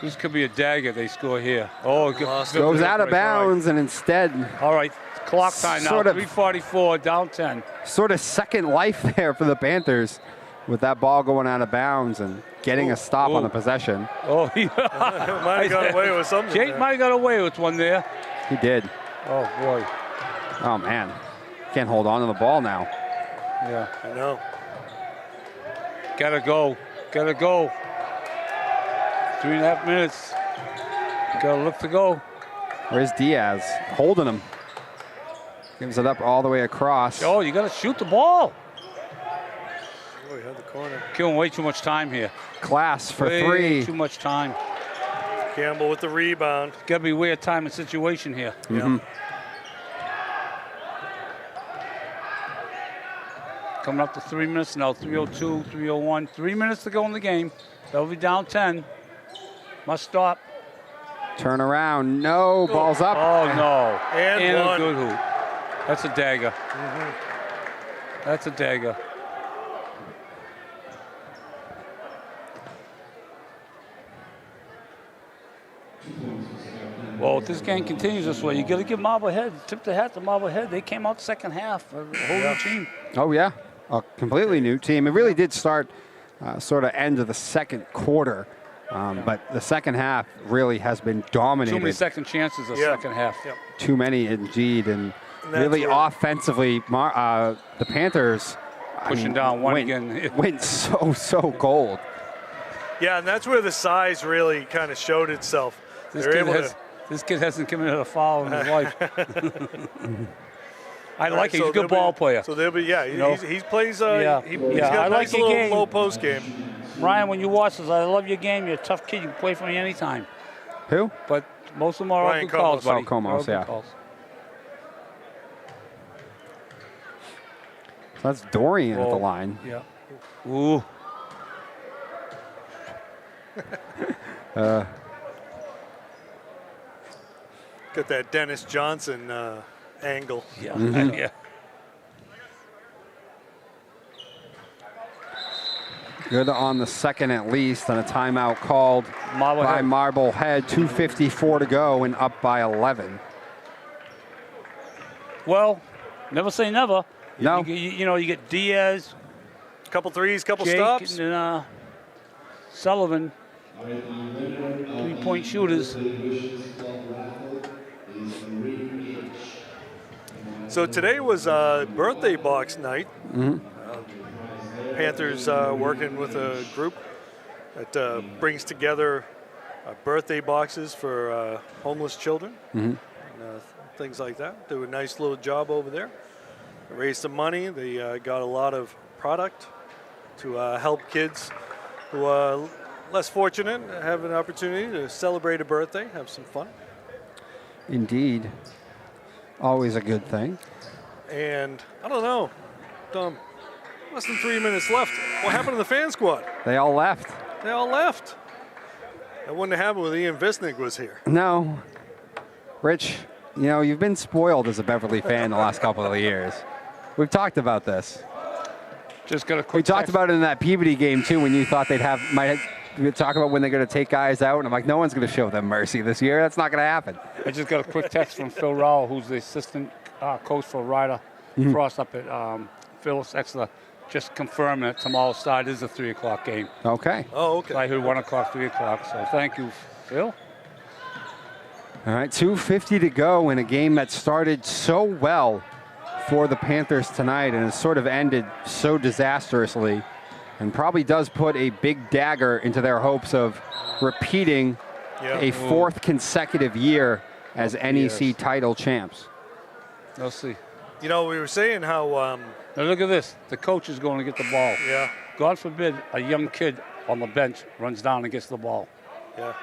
This could be a dagger they score here. Oh, goes out of bounds, and instead. All right, clock time now. Sort of 3:44, down 10. Sort of second life there for the Panthers with that ball going out of bounds and getting a stop on the possession. Oh, he might have got away with something. Jake might have got away with one there. He did. Oh, boy. Oh, man. Can't hold on to the ball now. Yeah. I know. Gotta go. Gotta go. 3.5 minutes. Gotta look to go. Where's Diaz? Holding him. Gives it up all the way across. Oh, you gotta shoot the ball. Oh, he had the corner. Killing way too much time here. Class for way three. Too much time. Campbell with the rebound. Gotta be weird time and situation here. Mm-hmm. Coming up to 3 minutes now. 3:02, 3:01. 3 minutes to go in the game. They'll be down 10. Must stop. Turn around. No. Ball's up. Oh, no. And a one. good hoop. That's a dagger. That's a dagger. Well, if this game continues this way, you got to give Marblehead, tip the hat to Marblehead. They came out second half, a whole new team. Oh, yeah. A completely new team. It really did start sort of end of the second quarter. But the second half really has been dominated. Too many second chances the second half. Yep. Too many indeed. And really offensively, the Panthers Pushing down one again. Went so cold. Yeah, and that's where the size really kind of showed itself. This kid hasn't committed a foul in his life. I like it. He's a good ball player. So they'll be, he plays, he's got a nice your little game. low post game. Ryan, when you watch this, I love your game. You're a tough kid. You can play for me anytime. Who? But most of them are all good calls, buddy. Comos, yeah. Calls. So that's Dorian at the line. Yeah. Ooh. Got that Dennis Johnson angle. Yeah. Yeah. Good on the second at least, and a timeout called by Marblehead. 2:54 to go and up by 11. Well, never say never. No. You get Diaz. Couple threes, couple Jake stops. And Sullivan. 3-point shooters. So today was birthday box night. Panthers working with a group that brings together birthday boxes for homeless children, and things like that. Do a nice little job over there. They raised some money. They got a lot of product to help kids who are less fortunate have an opportunity to celebrate a birthday, have some fun. Indeed. Always a good thing. And I don't know, less than 3 minutes left. What happened to the fan squad? They all left. They all left. That wouldn't have happened when Ian Visnick was here. No. Rich, you've been spoiled as a Beverly fan the last couple of years. We've talked about this. Just got a quick We talked about it in that Peabody game, too, when you thought we talk about when they're going to take guys out, and I'm like, no one's going to show them mercy this year. That's not going to happen. I just got a quick text from Phil Rowell, who's the assistant coach for Ryder Frost up at Phyllis Exeter, just confirming that tomorrow's start is a 3 o'clock game. Okay. Oh, okay. So I heard 1 o'clock, 3 o'clock. So thank you, Phil. All right, 2:50 to go in a game that started so well for the Panthers tonight, and it's sort of ended so disastrously, and probably does put a big dagger into their hopes of repeating a fourth consecutive year as NEC title champs. Let's see. You know, we were saying how... now look at this. The coach is going to get the ball. Yeah. God forbid a young kid on the bench runs down and gets the ball. Yeah.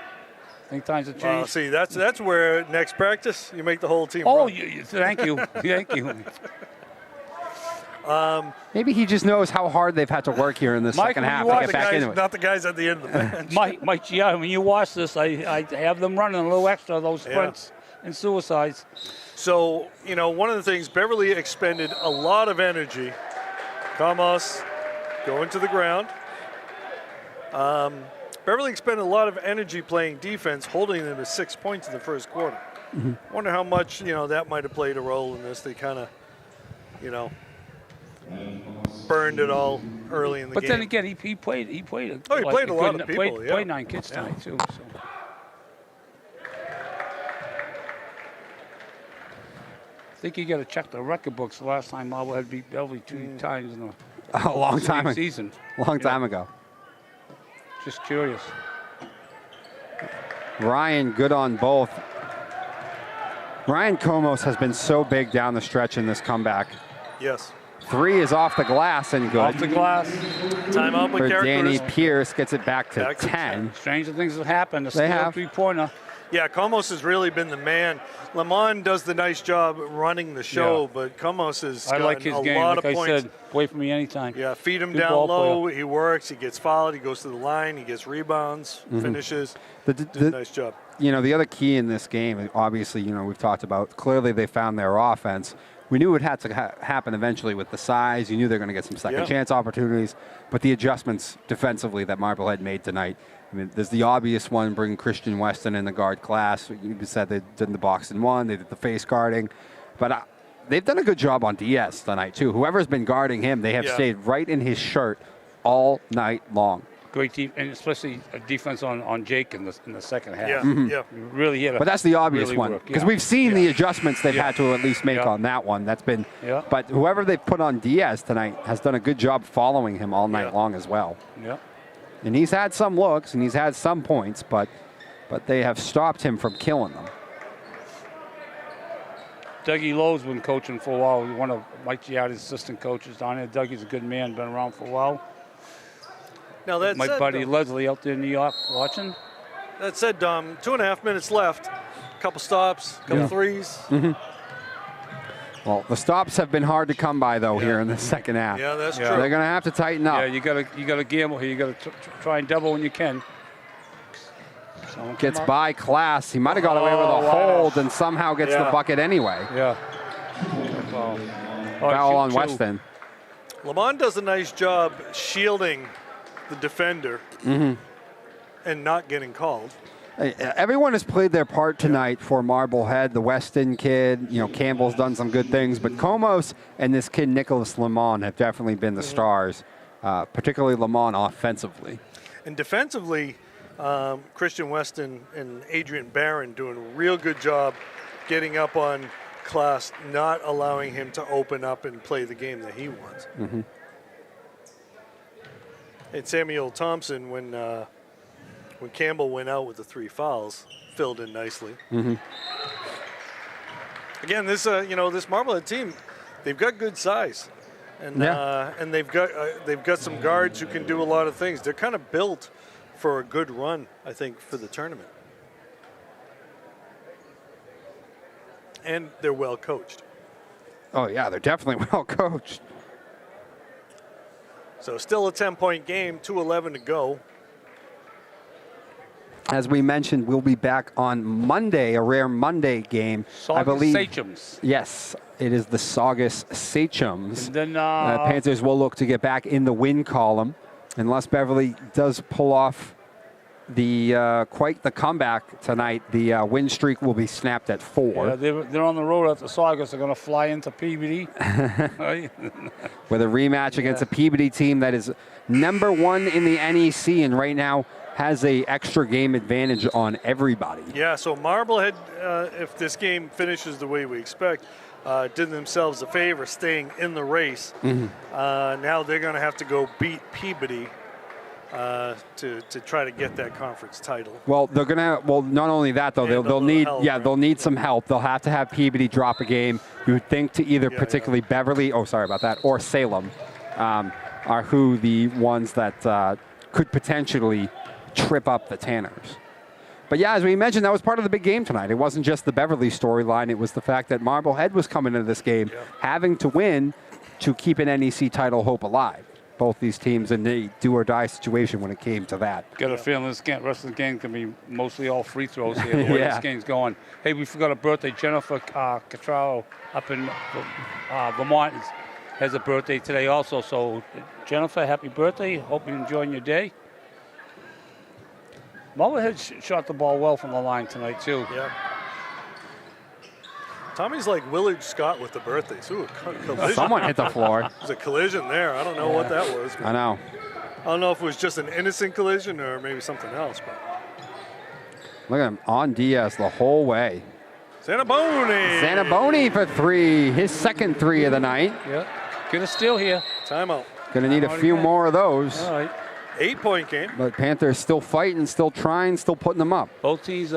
Think times have changed. See, that's where next practice you make the whole team. Oh, run. Thank you. Thank you. Maybe he just knows how hard they've had to work here in the second half to get back into it. Not the guys at the end of the bench. Mike, yeah, when you watch this, I have them running a little extra, those sprints and suicides. So, you know, one of the things, Beverly expended a lot of energy. Kamos going to the ground. Beverly expended a lot of energy playing defense, holding them to 6 points in the first quarter. Wonder how much, you know, that might have played a role in this. They kind of, you know, burned it all early in the game. But then again, he played. He played. Oh, he played a lot of people. Played 9 kids tonight too. So. I think you got to check the record books. The last time Marblehead beat Beverly 2 times in A long time season. Long time ago. Just curious. Ryan, good on both. Ryan Komos has been so big down the stretch in this comeback. Yes. 3 is off the glass and good. Off the glass. Timeout with For Danny characters. Pierce, gets it back to 10. Stranger things have happened. They have. 3-pointer. Yeah, Komos has really been the man. Lamont does the nice job running the show, but Komos has I like his a game. lot Like of I points. said, wait for me anytime. Yeah, feed him Good down ball low. player. He works. He gets fouled. He goes to the line. He gets rebounds, finishes. Did a nice job. You know, the other key in this game, obviously, you know, we've talked about, clearly they found their offense. We knew it had to happen eventually with the size. You knew they were going to get some second chance opportunities. But the adjustments defensively that Marblehead made tonight, I mean, there's the obvious one, bringing Christian Weston in the guard class. You said they did the box and one. They did the face guarding. But they've done a good job on Diaz tonight, too. Whoever's been guarding him, they have stayed right in his shirt all night long. Great team, and especially a defense on Jake in the second half. Yeah, Really hit it. But that's the obvious really one, because we've seen the adjustments they've had to at least make on that one. That's been. But whoever they've put on Diaz tonight has done a good job following him all night long as well. Yeah. And he's had some looks and he's had some points, but they have stopped him from killing them. Dougie Lowe's been coaching for a while. One of Mike Giotti's assistant coaches down there. Dougie's a good man, been around for a while. Now that My said, buddy Leslie out there in New York watching. That said, 2.5 minutes left. A couple stops, a couple threes. Well, the stops have been hard to come by, though, here in the second half. Yeah, that's true. They're going to have to tighten up. Yeah, you gotta gamble here. You gotta try and double when you can. Gets by Class. He might have got away with a hold and somehow gets the bucket anyway. Yeah. Foul on Weston. Lamont does a nice job shielding the defender and not getting called. Everyone has played their part tonight for Marblehead. The Weston kid, you know, Campbell's done some good things, but Komos and this kid Nicholas Lamont have definitely been the stars, particularly Lamont offensively. And defensively, Christian Weston and Adrian Barron doing a real good job getting up on Class, not allowing him to open up and play the game that he wants. And Samuel Thompson, when Campbell went out with the 3 fouls, filled in nicely. Again, this this Marblehead team, they've got good size, and they've got some guards who can do a lot of things. They're kind of built for a good run, I think, for the tournament. And they're well coached. Oh yeah, they're definitely well coached. So still a 10-point game, 2:11 to go. As we mentioned, we'll be back on Monday, a rare Monday game. Saugus I believe. Sachems. Yes, it is the Saugus Sachems. And then Panthers will look to get back in the win column, unless Beverly does pull off quite the comeback tonight. The win streak will be snapped at 4. Yeah, they're on the road after Saugus. They're going to fly into Peabody. With a rematch against a Peabody team that is number 1 in the NEC and right now has a extra game advantage on everybody. Yeah, so Marblehead, if this game finishes the way we expect, did themselves a favor staying in the race. Now they're going to have to go beat Peabody to try to get that conference title. Well, they're gonna. Well, not only that though, they'll need. Help, right? They'll need some help. They'll have to have Peabody drop a game. You would think to either particularly Beverly. Oh, sorry about that. Or Salem, are who the ones that could potentially trip up the Tanners. But yeah, as we mentioned, that was part of the big game tonight. It wasn't just the Beverly storyline. It was the fact that Marblehead was coming into this game having to win to keep an NEC title hope alive. Both these teams in the do-or-die situation when it came to that. Got a feeling this rest of the game can be mostly all free throws here, the way this game's going. Hey, we forgot a birthday. Jennifer Catraro up in Vermont has a birthday today also. So, Jennifer, happy birthday. Hope you're enjoying your day. Marblehead shot the ball well from the line tonight, too. Yeah. Tommy's like Willard Scott with the birthdays. Ooh, a collision. Someone hit the floor. There's a collision there. I don't know what that was. I know. I don't know if it was just an innocent collision or maybe something else. But Look at him on Diaz the whole way. Zanaboni for three. His second three of the night. Yeah. Get a steal here. Timeout. Going to need a few more of those. All right. 8-point game. But Panthers still fighting, still trying, still putting them up. Both teams,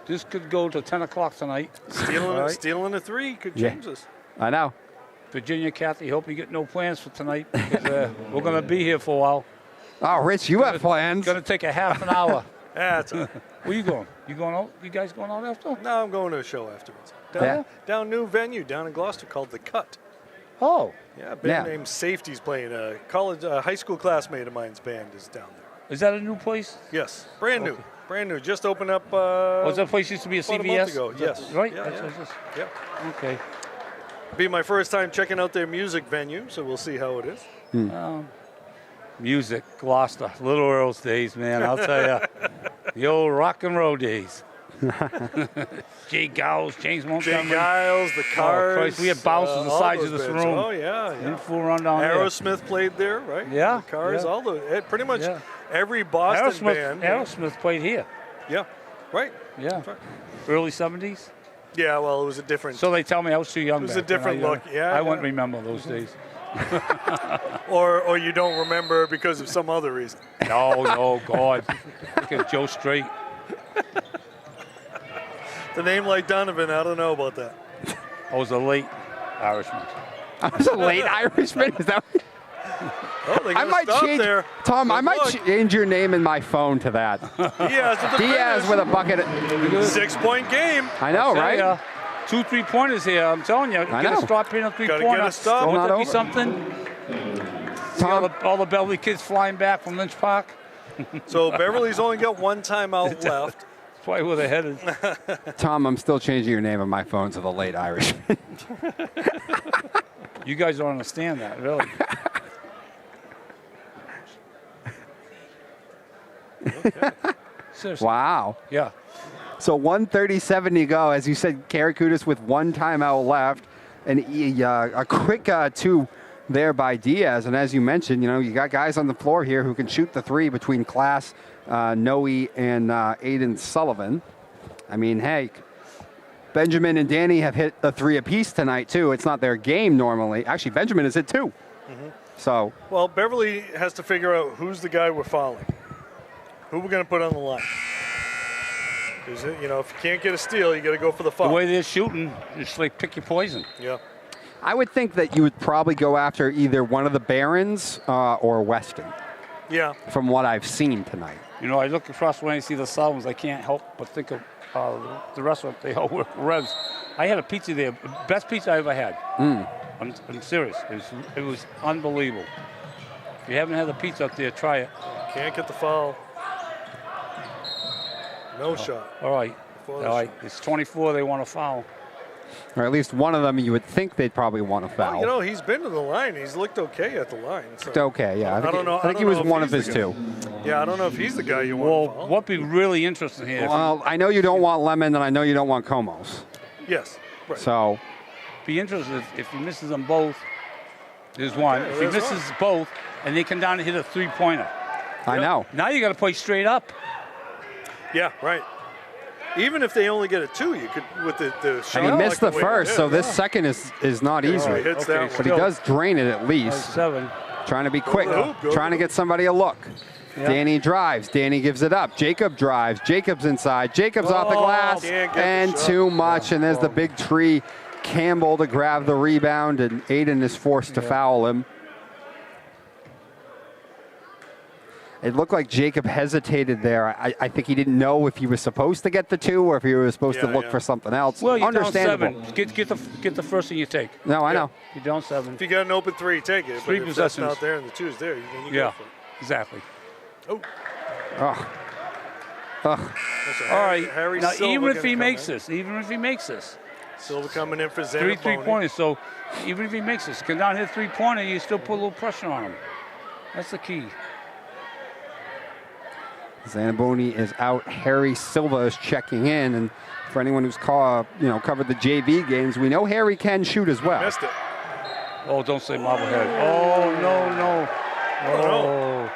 this could go to 10 o'clock tonight. Stealing a three could change this. I know. Virginia, Kathy, hope you get no plans for tonight. We're going to be here for a while. Oh, Rich, you have plans. Going to take a half an hour. That's all right. Where you going? You going out? You guys going out after? No, I'm going to a show afterwards. Down new venue down in Gloucester called The Cut. Oh. Yeah, a band named Safety's playing. A high school classmate of mine's band is down there. Is that a new place? Yes, brand new. Brand new. Just opened up. Was that place used to be a CVS? A month ago. Yes. Right? Yeah. Okay. Be my first time checking out their music venue, so we'll see how it is. Music, Gloucester, Little Earl's days, man. I'll tell you, the old rock and roll days. Jay Giles, James Montgomery. Jay Giles, the Cars. Christ, we had bouncers on the sides of this room. Oh yeah. Full run down there. Aerosmith played there, right? Yeah. The Cars, yeah. Pretty much every Boston band. Aerosmith played here. Yeah. Right. Yeah. Right. Early 70s. Yeah. Well, it was a different. So they tell me I was too young. It was a different look. Yeah. I wouldn't remember those days. or you don't remember because of some other reason. No, God. Look at Joe Straight. The name like Donovan, I don't know about that. I was a late Irishman. I was a late Irishman? Is that what? I might change, there. Tom, I might change your name in my phone to that. Diaz with a bucket. 6-point game. I know, right? 2 3-pointers here. I'm telling you. I Get know. a stop in a 3-pointer. Gotta get a stop. Won't that Not be something? Tom, All the Beverly kids flying back from Lynch Park. So Beverly's only got one timeout left. That's why where they're headed. Tom, I'm still changing your name on my phone to the late Irishman. You guys don't understand that, really. Okay. Seriously. Wow. Yeah. So 1:37 to go. As you said, Karakutis with one timeout left. And a quick two there by Diaz. And as you mentioned, you got guys on the floor here who can shoot the three between Class, Noe, and Aiden Sullivan. I mean, hey, Benjamin and Danny have hit a three apiece tonight, too. It's not their game normally. Actually, Benjamin has hit two. So. Well, Beverly has to figure out who's the guy we're fouling. Who we're going to put on the line. Because, if you can't get a steal, you got to go for the foul. The way they're shooting, it's like pick your poison. Yeah. I would think that you would probably go after either one of the Barons or Weston. Yeah. From what I've seen tonight. I look across the way and see the Sullivans. I can't help but think of the rest of them. They all work Revs. I had a pizza there. Best pizza I ever had. I'm serious. It was unbelievable. If you haven't had the pizza up there, try it. Can't get the foul. No shot. All right. It's 24. They want to foul. Or at least one of them you would think they'd probably want to foul. Well, he's been to the line. He's looked okay at the line. So. Okay, yeah. I don't know. I think he was one of his two. Yeah, I don't know if he's the guy you want to foul. What'd be really interesting here? Well, I know you don't want Lemon, and I know you don't want Comos. Yes. Right. So. Be interested if he misses them both. There's one. Okay, if he misses both, and they come down and hit a 3-pointer. I know. Now you got to play straight up. Yeah, right. even if they only get a 2, you could with the shot. And he missed the way first, it so is. this second is not easy. He hits that But one. he does drain it at least. 7. Trying to be quick, Go. trying to get somebody a look. Yeah. Danny drives. Danny gives it up. Jacob drives. Jacob's inside. Jacob's off the glass. Can't get And the shot. too much. And there's the big tree. Campbell to grab the rebound, and Aiden is forced to foul him. It looked like Jacob hesitated there. I think he didn't know if he was supposed to get the 2 or if he was supposed to look for something else. Well, you're down Understandable. 7. Get the first thing you take. No, I know. You're down 7. If you got an open 3, take it. Three But if that's possessions. not there and the 2's there, then you Yeah, go for it. exactly. Oh, Oh. that's a All right. Harry Now, Silva even if gonna he come makes in. this, Silva coming in for 3 Zanaboni. three-pointers. So even if he makes this, come down, hit 3-pointer, you still put a little pressure on him. That's the key. Zanaboni is out. Harry Silva is checking in. And for anyone who's covered the JV games, we know Harry can shoot as well. Missed it. Oh, don't say Marblehead. Oh, no. Oh.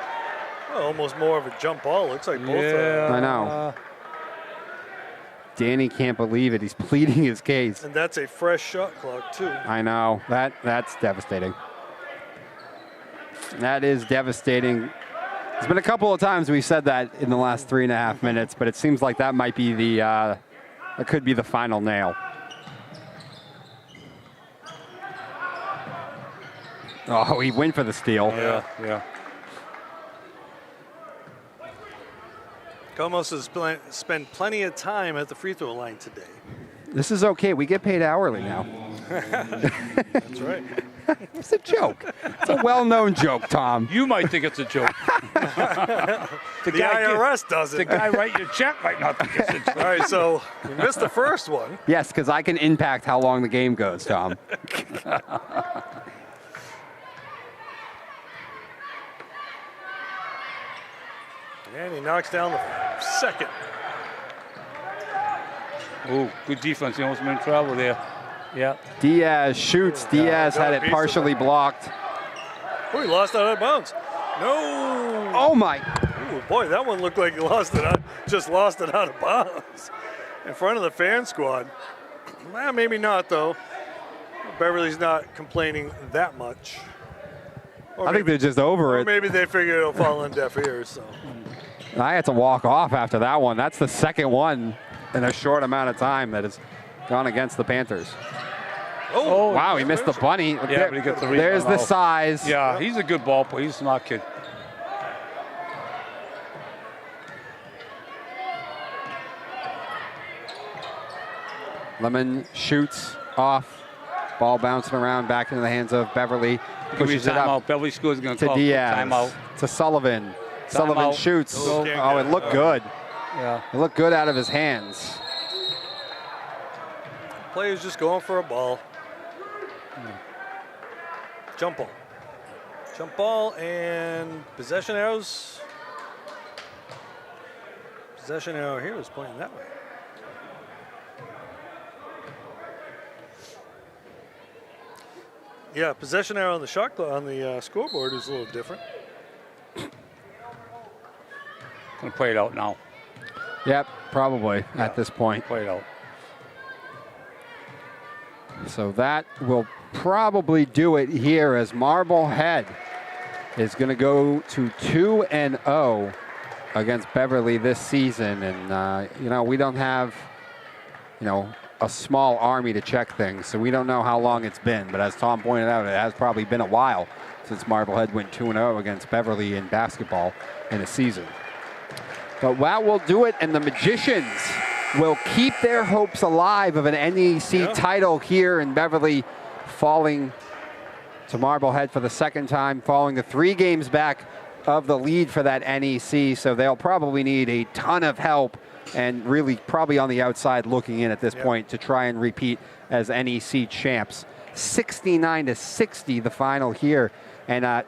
Well, almost more of a jump ball. Looks like both. Yeah. I know. Danny can't believe it. He's pleading his case. And that's a fresh shot clock, too. I know. That's devastating. That is devastating. There's been a couple of times we've said that in the last 3.5 minutes, but it seems like that might be that could be the final nail. Oh, he went for the steal. Yeah. Gomos has spent plenty of time at the free throw line today. This is okay. We get paid hourly now. That's right. It's a joke. It's a well-known joke, Tom. You might think it's a joke. The IRS does it. The guy writing your check might not think it's a joke. All right, so you missed the first one. Yes, because I can impact how long the game goes, Tom. And he knocks down the second. Oh, good defense. He almost made trouble there. Yeah. Diaz shoots. Diaz got had a it piece of partially it. blocked. Oh, he lost out of bounds. No. Oh, my. Ooh, boy, that one looked like he just lost it out of bounds in front of the fan squad. Well, maybe not, though. Beverly's not complaining that much. Or I think they're just over or it. maybe they figure it'll fall on deaf ears. So. I had to walk off after that one. That's the second one in a short amount of time that has gone against the Panthers. Oh, Wow, he missed the bunny. Yeah, but he gets the rebound. There's the Oh. size. Yeah, he's a good ball player. He's a smart kid. Lemon shoots off. Ball bouncing around back into the hands of Beverly. Give me Pushes it up timeout. Beverly School's going to call Diaz. timeout. To Sullivan. Sullivan Timeout. shoots. Oh, Oh, it looked good. Yeah. It looked good out of his hands. Players just going for a ball. Jump ball. Jump ball and possession arrows. Possession arrow here is pointing that way. Yeah, possession arrow on the shot clock on the scoreboard is a little different. Going to play it out now. Yep, probably at this point. Play it out. So that will probably do it here as Marblehead is going to go to 2-0 against Beverly this season. And, we don't have, a small army to check things, so we don't know how long it's been. But as Tom pointed out, it has probably been a while since Marblehead went 2-0 against Beverly in basketball in a season. But that will do it, and the Magicians will keep their hopes alive of an NEC title here in Beverly, falling to Marblehead for the second time, falling to 3 games back of the lead for that NEC. So they'll probably need a ton of help and really probably on the outside looking in at this point to try and repeat as NEC champs. 69-60 the final here. And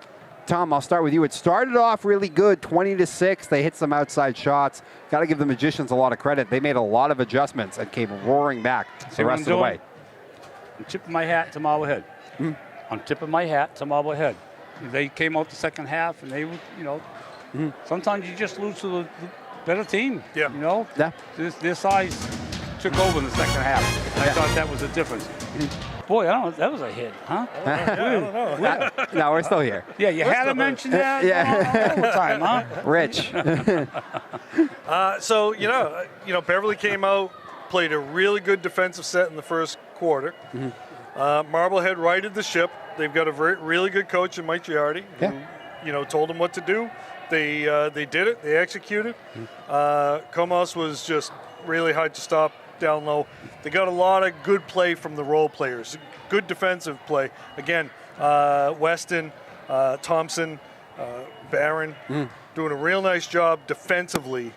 Tom, I'll start with you. It started off really good, 20-6. They hit some outside shots. Got to give the Magicians a lot of credit. They made a lot of adjustments and came roaring back the rest of the way. I'm tipping my hat to Marblehead. I'm tipping my hat to Marblehead. They came out the second half, and they were, sometimes you just lose to better team. Yeah. You know? Yeah. Their size took over in the second half. I thought that was the difference. Boy, that was a hit, huh? I don't know. No, we're still here. Yeah, you had to mention that Yeah. all the time, huh? Rich. So Beverly came out, played a really good defensive set in the first quarter. Marblehead righted the ship. They've got a really good coach in Mike Giardi, who told them what to do. They did it. They executed. Comas was just really hard to stop down low. They got a lot of good play from the role players. Good defensive play. Again, Weston, Thompson, Barron, doing a real nice job defensively,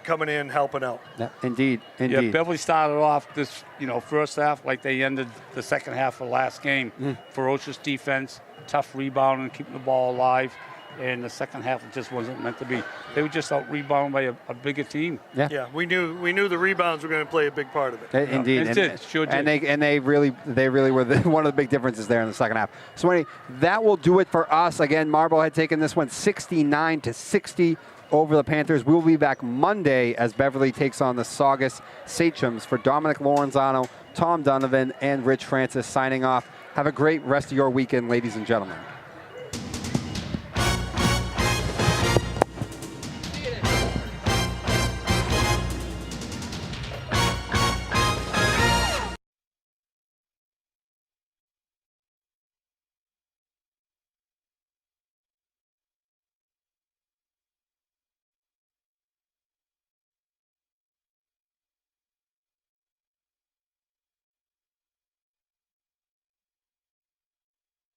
coming in, helping out. Yeah, indeed. Yeah, Beverly started off this, first half like they ended the second half of last game. Ferocious defense, tough rebounding, keeping the ball alive. And the second half it just wasn't meant to be. They were just out rebounded by a bigger team. Yeah. We knew the rebounds were going to play a big part of it. Indeed. It did. Sure did. And they really were one of the big differences there in the second half. So anyway, that will do it for us. Again, Marblehead taking this one 69-60 over the Panthers. We'll be back Monday as Beverly takes on the Saugus Sachems. For Dominic Lorenzano, Tom Donovan, and Rich Francis signing off. Have a great rest of your weekend, ladies and gentlemen.